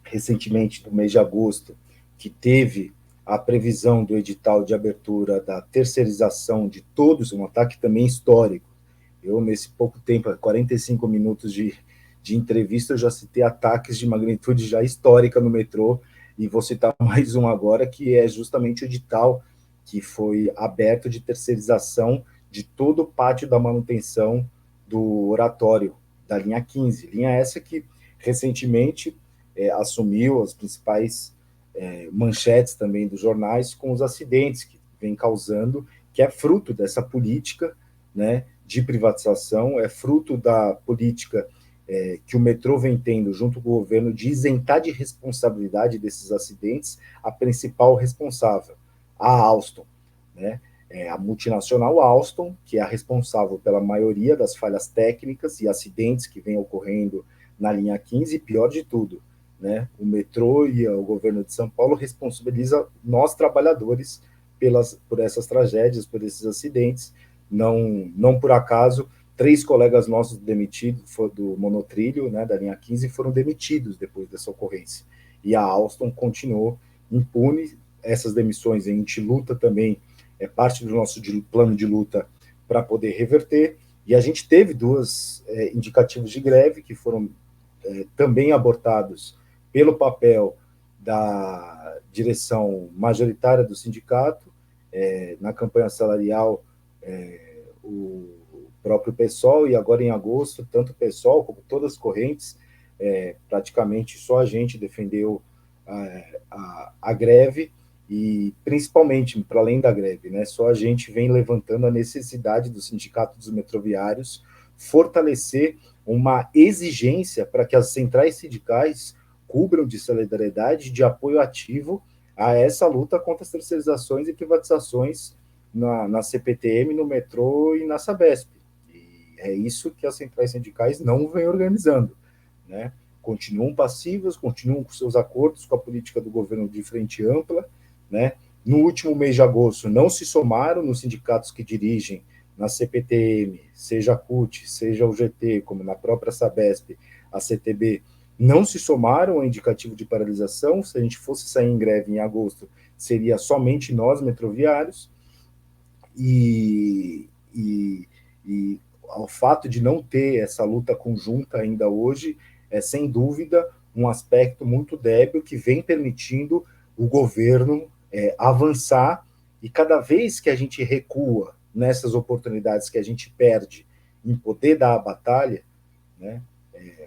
recentemente, no mês de agosto, que teve a previsão do edital de abertura da terceirização de todos, um ataque também histórico, Eu, nesse pouco tempo, 45 minutos de entrevista, eu já citei ataques de magnitude já histórica no metrô, e vou citar mais um agora, que é justamente o edital que foi aberto de terceirização de todo o pátio da manutenção do oratório da linha 15. Linha essa que recentemente assumiu as principais manchetes também dos jornais com os acidentes que vem causando, que é fruto dessa política, né, de privatização, é fruto da política que o metrô vem tendo junto com o governo de isentar de responsabilidade desses acidentes a principal responsável, a Alstom, né? A multinacional Alstom, que é a responsável pela maioria das falhas técnicas e acidentes que vem ocorrendo na linha 15, e pior de tudo, né? O metrô e o governo de São Paulo responsabiliza nós trabalhadores por essas tragédias, por esses acidentes. Não por acaso, 3 colegas nossos demitidos do monotrilho, né, da linha 15, foram demitidos depois dessa ocorrência. E a Alstom continuou impune. Essas demissões a gente luta também, é parte do nosso plano de luta para poder reverter. E a gente teve 2 indicativos de greve que foram também abortados pelo papel da direção majoritária do sindicato. Na campanha salarial, o próprio PSOL, e agora em agosto, tanto o PSOL como todas as correntes, praticamente só a gente defendeu a greve, e principalmente, para além da greve, né, só a gente vem levantando a necessidade do Sindicato dos Metroviários fortalecer uma exigência para que as centrais sindicais cubram de solidariedade, de apoio ativo a essa luta contra as terceirizações e privatizações na CPTM, no metrô e na Sabesp. E é isso que as centrais sindicais não vêm organizando, né? Continuam passivas, continuam com seus acordos com a política do governo de frente ampla, né? No último mês de agosto, não se somaram nos sindicatos que dirigem na CPTM, seja a CUT, seja o GT, como na própria Sabesp, a CTB, não se somaram ao indicativo de paralisação. Se a gente fosse sair em greve em agosto, seria somente nós, metroviários, e ao fato de não ter essa luta conjunta ainda hoje, é sem dúvida um aspecto muito débil que vem permitindo o governo avançar, e cada vez que a gente recua nessas oportunidades que a gente perde em poder dar a batalha, né?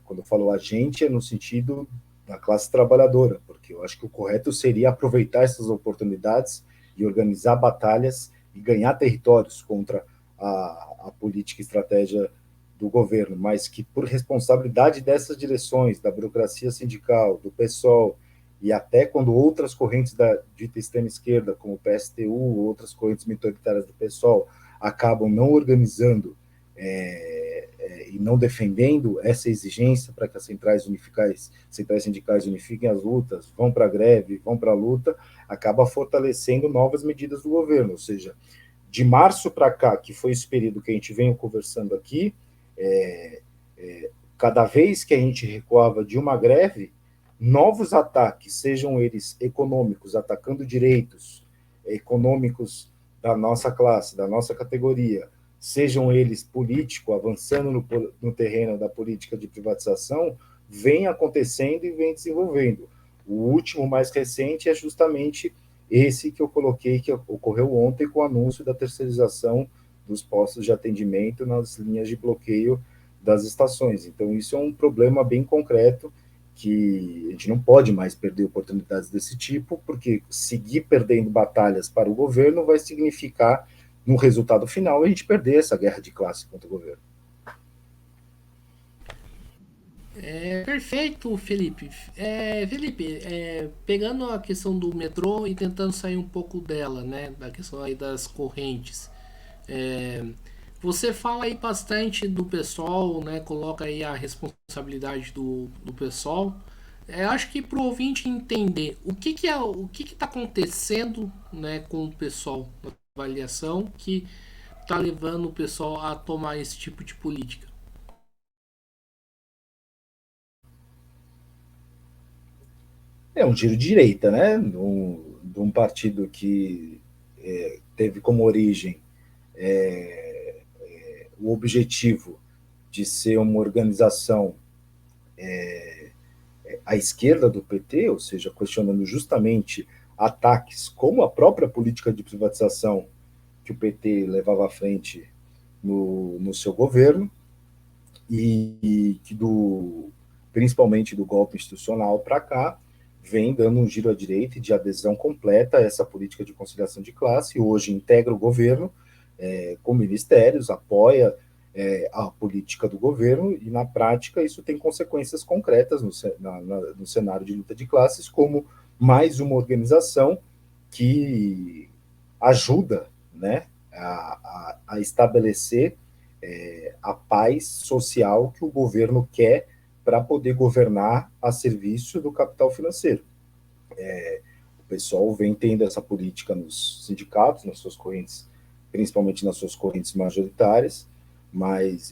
Quando eu falo a gente, é no sentido da classe trabalhadora, porque eu acho que o correto seria aproveitar essas oportunidades e organizar batalhas e ganhar territórios contra a política e estratégia do governo, mas que por responsabilidade dessas direções, da burocracia sindical, do PSOL, e até quando outras correntes da dita extrema-esquerda, como o PSTU, outras correntes minoritárias do PSOL, acabam não organizando e não defendendo essa exigência para que as centrais sindicais unifiquem as lutas, vão para a greve, vão para a luta, acaba fortalecendo novas medidas do governo. Ou seja, de março para cá, que foi esse período que a gente vem conversando aqui, cada vez que a gente recuava de uma greve, novos ataques, sejam eles econômicos, atacando direitos econômicos da nossa classe, da nossa categoria, sejam eles políticos, avançando no terreno da política de privatização, vem acontecendo e vem desenvolvendo. O último, mais recente, é justamente esse que eu coloquei, que ocorreu ontem com o anúncio da terceirização dos postos de atendimento nas linhas de bloqueio das estações. Então, isso é um problema bem concreto, que a gente não pode mais perder oportunidades desse tipo, porque seguir perdendo batalhas para o governo vai significar, no resultado final, a gente perder essa guerra de classe contra o governo. Perfeito, Felipe. Felipe, pegando a questão do metrô e tentando sair um pouco dela, né, da questão aí das correntes. É, Você fala aí bastante do pessoal, né? Coloca aí a responsabilidade do pessoal. Acho que para o ouvinte entender o que está acontecendo, né, com o pessoal na avaliação que está levando o pessoal a tomar esse tipo de política. É um giro de direita, né? De um partido que teve como origem o objetivo de ser uma organização à esquerda do PT, ou seja, questionando justamente ataques como a própria política de privatização que o PT levava à frente no seu governo, e que principalmente do golpe institucional para cá, vem dando um giro à direita e de adesão completa a essa política de conciliação de classe, e hoje integra o governo com ministérios, apoia a política do governo, e na prática isso tem consequências concretas no cenário de luta de classes, como mais uma organização que ajuda, né, a estabelecer a paz social que o governo quer para poder governar a serviço do capital financeiro. O pessoal vem tendo essa política nos sindicatos, nas suas correntes, principalmente nas suas correntes majoritárias,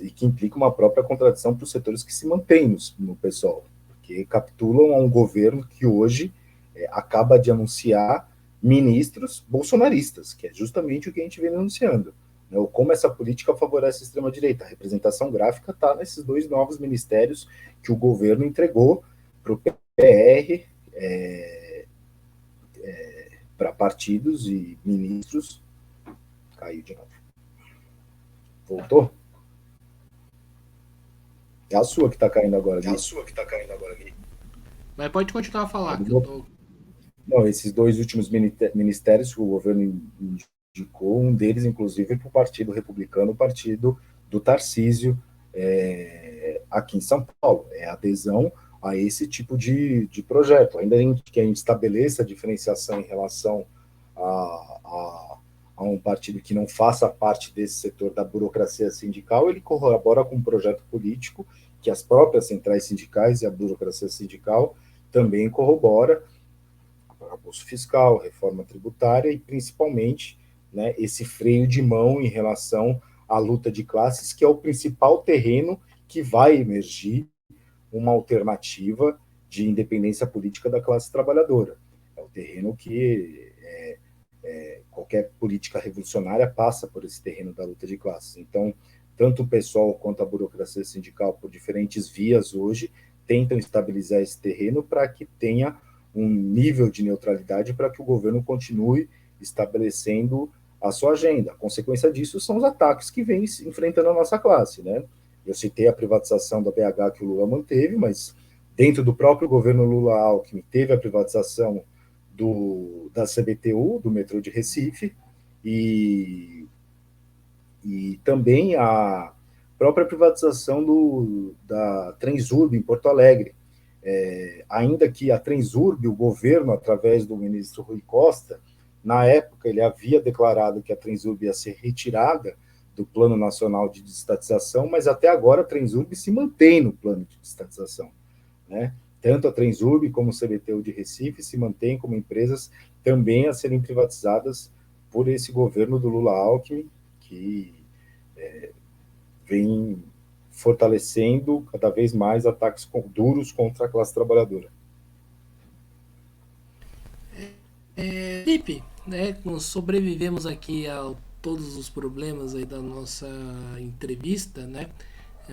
e que implica uma própria contradição para os setores que se mantêm no PSOL, porque capitulam a um governo que hoje acaba de anunciar ministros bolsonaristas, que é justamente o que a gente vem denunciando. Como essa política favorece a extrema-direita. A representação gráfica está nesses 2 novos ministérios que o governo entregou para o PR, para partidos e ministros. Caiu de novo. Voltou? É a sua que está caindo agora, Gui. Mas pode continuar a falar. Não, esses 2 últimos ministérios que o governo indicou, um deles, inclusive, para o Partido Republicano, o partido do Tarcísio, aqui em São Paulo. É adesão a esse tipo de projeto. Ainda que a gente estabeleça a diferenciação em relação a um partido que não faça parte desse setor da burocracia sindical, ele corrobora com um projeto político que as próprias centrais sindicais e a burocracia sindical também corrobora, arcabouço fiscal, reforma tributária e, principalmente, né, esse freio de mão em relação à luta de classes, que é o principal terreno que vai emergir uma alternativa de independência política da classe trabalhadora. É o terreno que qualquer política revolucionária passa por esse terreno da luta de classes. Então, tanto o pessoal quanto a burocracia sindical, por diferentes vias hoje, tentam estabilizar esse terreno para que tenha um nível de neutralidade para que o governo continue estabelecendo a sua agenda. A consequência disso são os ataques que vem enfrentando a nossa classe, né? Eu citei a privatização da BH que o Lula manteve, mas dentro do próprio governo Lula-Alckmin teve a privatização da CBTU, do metrô de Recife, e também a própria privatização da Transurb em Porto Alegre. Ainda que a Transurb, o governo, através do ministro Rui Costa, na época ele havia declarado que a Transurb ia ser retirada do Plano Nacional de Desestatização, mas até agora a Transurb se mantém no plano de desestatização, né? Tanto a Transurb como o CBTU de Recife se mantêm como empresas também a serem privatizadas por esse governo do Lula-Alckmin, que vem fortalecendo cada vez mais ataques duros contra a classe trabalhadora. Felipe, né, sobrevivemos aqui a todos os problemas aí da nossa entrevista, né,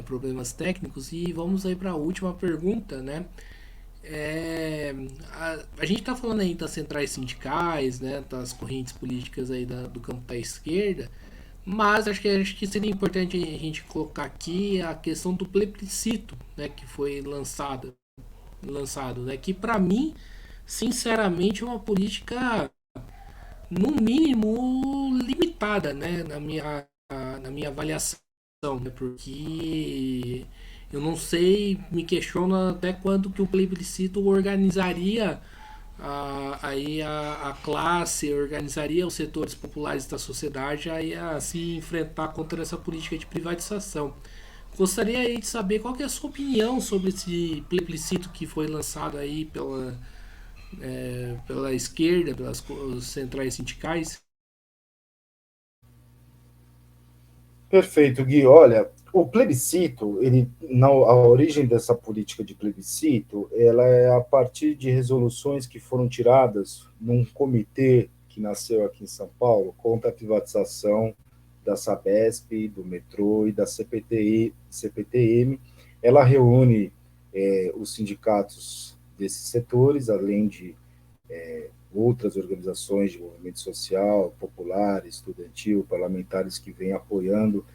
problemas técnicos, e vamos aí para a última pergunta, né. A gente está falando aí das centrais sindicais, né, das correntes políticas aí do campo da esquerda, mas acho que seria importante a gente colocar aqui a questão do plebiscito, né, que foi lançado, né, que para mim, sinceramente, é uma política no mínimo limitada, né, na minha avaliação, né, porque eu não sei, me questiono até quando que o plebiscito organizaria a classe, organizaria os setores populares da sociedade a se enfrentar contra essa política de privatização. Gostaria aí de saber qual que é a sua opinião sobre esse plebiscito que foi lançado aí pela esquerda, pelas centrais sindicais. Perfeito, Gui. Olha, o plebiscito, a origem dessa política de plebiscito, ela é a partir de resoluções que foram tiradas num comitê que nasceu aqui em São Paulo contra a privatização da Sabesp, do metrô e da CPTM. Ela reúne os sindicatos desses setores, além de outras organizações de movimento social, popular, estudantil, parlamentares que vêm apoiando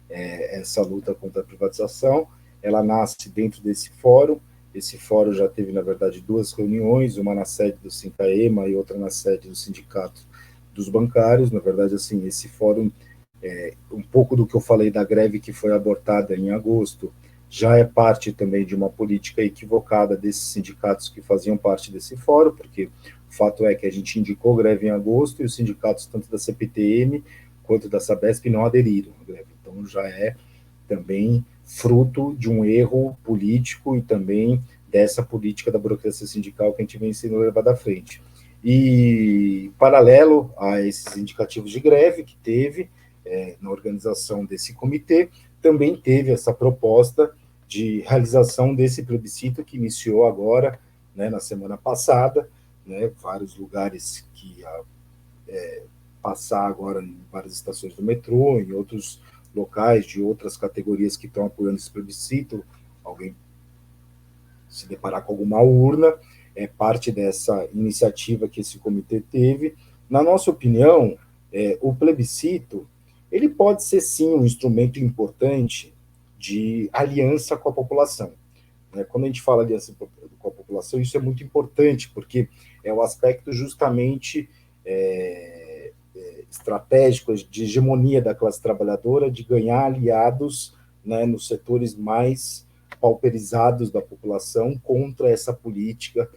essa luta contra a privatização. Ela nasce dentro desse fórum. Esse fórum já teve, na verdade, 2 reuniões, uma na sede do Sincaema e outra na sede do Sindicato dos Bancários. Na verdade, assim, esse fórum, um pouco do que eu falei da greve que foi abortada em agosto, já é parte também de uma política equivocada desses sindicatos que faziam parte desse fórum, porque o fato é que a gente indicou greve em agosto e os sindicatos, tanto da CPTM quanto da Sabesp, não aderiram à greve. Então, já é também fruto de um erro político e também dessa política da burocracia sindical que a gente vem sendo levada à frente. E, paralelo a esses indicativos de greve que teve na organização desse comitê, também teve essa proposta de realização desse plebiscito que iniciou agora, né, na semana passada, né, vários lugares que ia passar agora em várias estações do metrô, em outros locais de outras categorias que estão apoiando esse plebiscito, alguém se deparar com alguma urna, é parte dessa iniciativa que esse comitê teve. Na nossa opinião, o plebiscito, ele pode ser sim um instrumento importante de aliança com a população. Quando a gente fala aliança com a população, isso é muito importante, porque é o aspecto justamente estratégicos de hegemonia da classe trabalhadora, de ganhar aliados, né, nos setores mais pauperizados da população contra essa política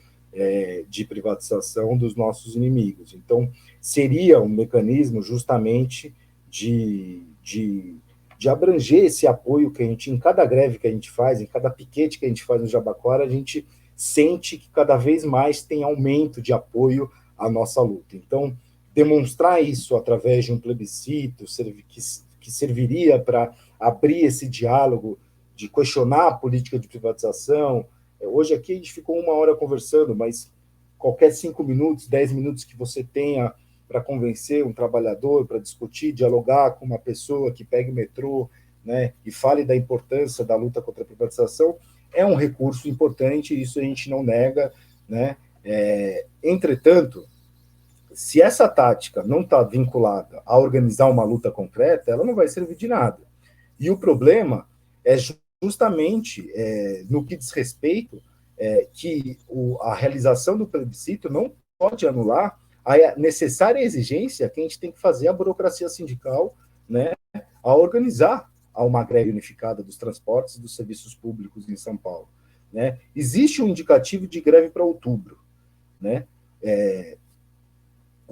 de privatização dos nossos inimigos. Então, seria um mecanismo justamente de abranger esse apoio que a gente, em cada greve que a gente faz, em cada piquete que a gente faz no Jabaquara, a gente sente que cada vez mais tem aumento de apoio à nossa luta. Então, demonstrar isso através de um plebiscito que serviria para abrir esse diálogo, de questionar a política de privatização. Hoje aqui a gente ficou 1 hora conversando, mas qualquer 5 minutos, 10 minutos que você tenha para convencer um trabalhador, para discutir, dialogar com uma pessoa que pegue o metrô, né, e fale da importância da luta contra a privatização, é um recurso importante, isso a gente não nega, né? Entretanto, se essa tática não está vinculada a organizar uma luta concreta, ela não vai servir de nada. E o problema é justamente no que diz respeito que a realização do plebiscito não pode anular a necessária exigência que a gente tem que fazer a burocracia sindical, né, a organizar uma greve unificada dos transportes e dos serviços públicos em São Paulo. Né? Existe um indicativo de greve para outubro, né?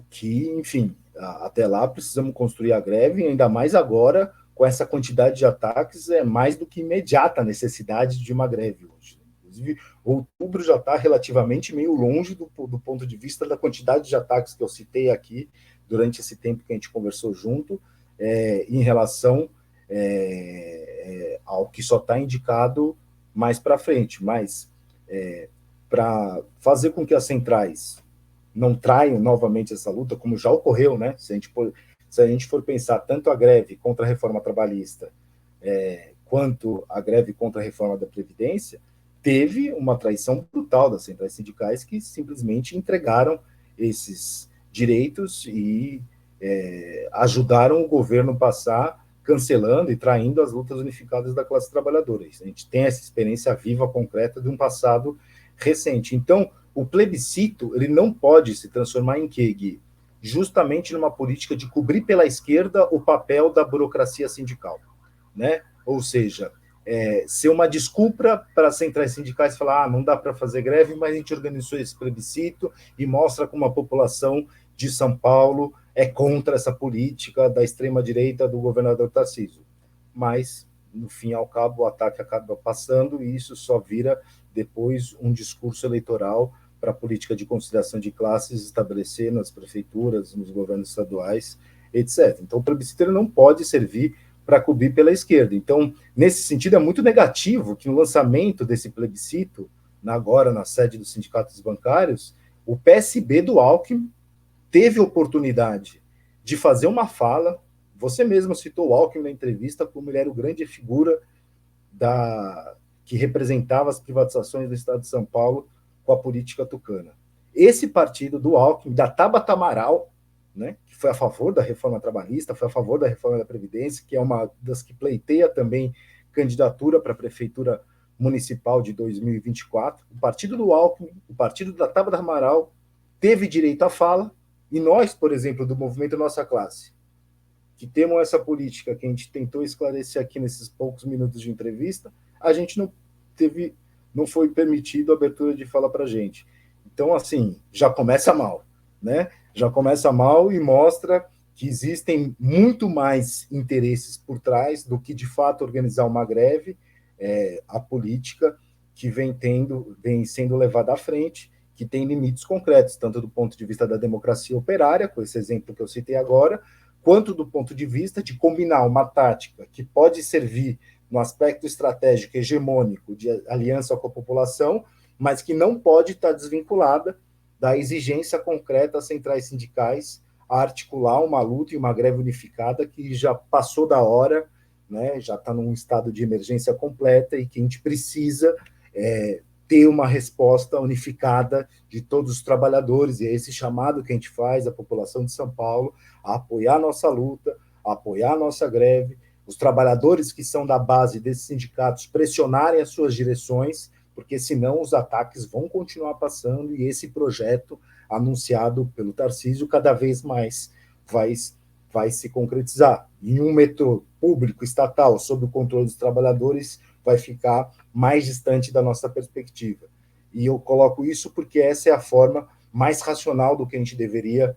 Que, enfim, até lá precisamos construir a greve, e ainda mais agora, com essa quantidade de ataques, é mais do que imediata a necessidade de uma greve hoje. Inclusive, outubro já está relativamente meio longe do ponto de vista da quantidade de ataques que eu citei aqui durante esse tempo que a gente conversou junto, em relação ao que só está indicado mais para frente. Mas, para fazer com que as centrais não traiam novamente essa luta, como já ocorreu, né? Se a gente for pensar tanto a greve contra a reforma trabalhista quanto a greve contra a reforma da Previdência, teve uma traição brutal das centrais sindicais que simplesmente entregaram esses direitos e ajudaram o governo a passar cancelando e traindo as lutas unificadas da classe trabalhadora. A gente tem essa experiência viva, concreta, de um passado recente. Então, o plebiscito ele não pode se transformar em quê, Gui? Justamente numa política de cobrir pela esquerda o papel da burocracia sindical, né? Ou seja, ser uma desculpa para as centrais sindicais falar não dá para fazer greve, mas a gente organizou esse plebiscito e mostra como a população de São Paulo é contra essa política da extrema-direita do governador Tarcísio. Mas, no fim ao cabo, o ataque acaba passando e isso só vira depois um discurso eleitoral para a política de conciliação de classes estabelecer nas prefeituras, nos governos estaduais, etc. Então, o plebiscito não pode servir para cobrir pela esquerda. Então, nesse sentido, é muito negativo que no lançamento desse plebiscito, agora na sede dos sindicatos bancários, o PSB do Alckmin teve oportunidade de fazer uma fala, Você mesmo citou o Alckmin na entrevista como ele era o grande figura que representava as privatizações do Estado de São Paulo com a política tucana. Esse partido do Alckmin, da Tabata Amaral, né, que foi a favor da reforma trabalhista, foi a favor da reforma da Previdência, que é uma das que pleiteia também candidatura para a Prefeitura Municipal de 2024. O partido do Alckmin, o partido da Tabata Amaral, teve direito à fala, e nós, por exemplo, do Movimento Nossa Classe, que temos essa política que a gente tentou esclarecer aqui nesses poucos minutos de entrevista, a gente não foi permitido a abertura de fala para a gente. Então, assim, já começa mal, né? Já começa mal e mostra que existem muito mais interesses por trás do que, de fato, organizar uma greve, a política que vem sendo levada à frente, que tem limites concretos, tanto do ponto de vista da democracia operária, com esse exemplo que eu citei agora, quanto do ponto de vista de combinar uma tática que pode servir no aspecto estratégico hegemônico de aliança com a população, mas que não pode estar desvinculada da exigência concreta às centrais sindicais a articular uma luta e uma greve unificada que já passou da hora, né, já está num estado de emergência completa e que a gente precisa ter uma resposta unificada de todos os trabalhadores, e é esse chamado que a gente faz à população de São Paulo a apoiar a nossa luta, a apoiar a nossa greve, os trabalhadores que são da base desses sindicatos pressionarem as suas direções, porque senão os ataques vão continuar passando e esse projeto anunciado pelo Tarcísio cada vez mais vai se concretizar. E um metrô público, estatal, sob o controle dos trabalhadores, vai ficar mais distante da nossa perspectiva. E eu coloco isso porque essa é a forma mais racional do que a gente deveria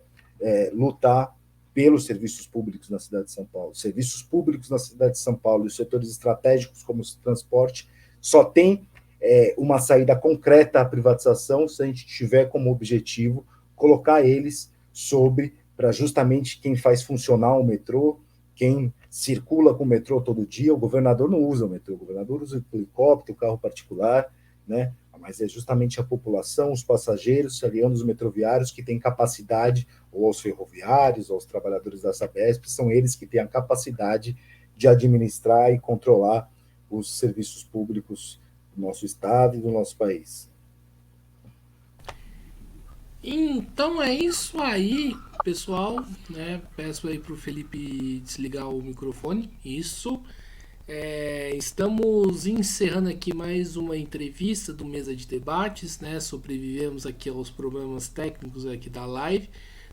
lutar pelos serviços públicos na cidade de São Paulo. Serviços públicos na cidade de São Paulo e os setores estratégicos como o transporte só tem uma saída concreta à privatização se a gente tiver como objetivo colocar eles para justamente quem faz funcionar o metrô, quem circula com o metrô todo dia. O governador não usa o metrô, o governador usa o helicóptero, o carro particular, né? Mas é justamente a população, os passageiros, aliando os metroviários que têm capacidade, ou aos ferroviários, ou aos trabalhadores da Sabesp, são eles que têm a capacidade de administrar e controlar os serviços públicos do nosso estado e do nosso país. Então é isso aí, pessoal, né? Peço aí pro Felipe desligar o microfone. Isso. Estamos encerrando aqui mais uma entrevista do Mesa de Debates, né? Sobrevivemos aqui aos problemas técnicos aqui da live,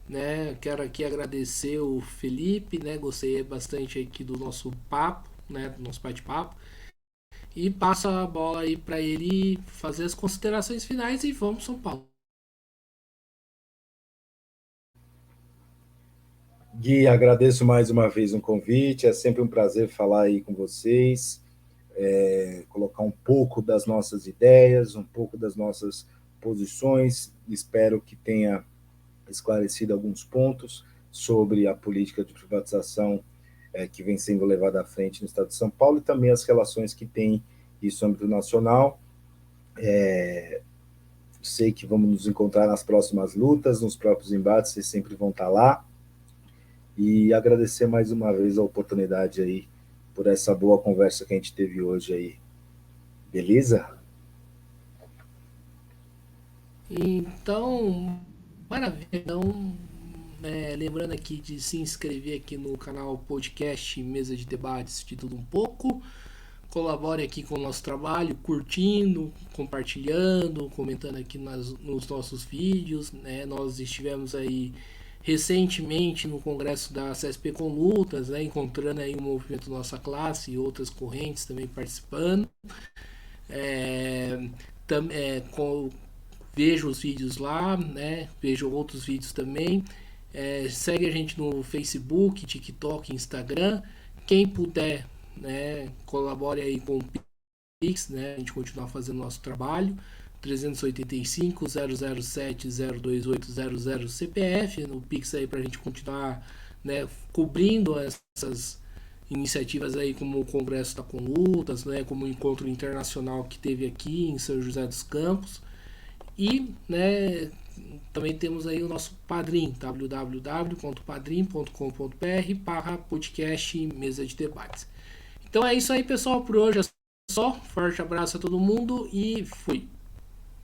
né? Quero aqui agradecer o Felipe, né? Gostei bastante aqui do nosso papo, né? Do nosso bate-papo. E passo a bola aí para ele fazer as considerações finais e vamos São Paulo. Gui, agradeço mais uma vez o convite, é sempre um prazer falar aí com vocês, colocar um pouco das nossas ideias, um pouco das nossas posições, espero que tenha esclarecido alguns pontos sobre a política de privatização que vem sendo levada à frente no estado de São Paulo e também as relações que tem isso no âmbito nacional. Sei que vamos nos encontrar nas próximas lutas, nos próprios embates, vocês sempre vão estar lá. E agradecer mais uma vez a oportunidade aí por essa boa conversa que a gente teve hoje aí. Beleza? Então, maravilha. Então, lembrando aqui de se inscrever aqui no canal podcast Mesa de Debates de Tudo Um Pouco. Colabore aqui com o nosso trabalho, curtindo, compartilhando, comentando aqui nos nossos vídeos, né? Nós estivemos aí recentemente no congresso da CSP com lutas, né? Encontrando aí o movimento Nossa Classe e outras correntes também participando. Vejo os vídeos lá, né? Vejo outros vídeos também. Segue a gente no Facebook, TikTok, Instagram. Quem puder, né, colabore aí com o Pix, né, a gente continuar fazendo nosso trabalho. 385 007 02800 CPF no Pix aí pra gente continuar, né, cobrindo essas iniciativas aí como o Congresso da Conlutas, né, como o encontro internacional que teve aqui em São José dos Campos. E, né, também temos aí o nosso Padrim, www.padrim.com.br/podcast Mesa de Debates. Então é isso aí, pessoal, por hoje é só. Forte abraço a todo mundo e fui!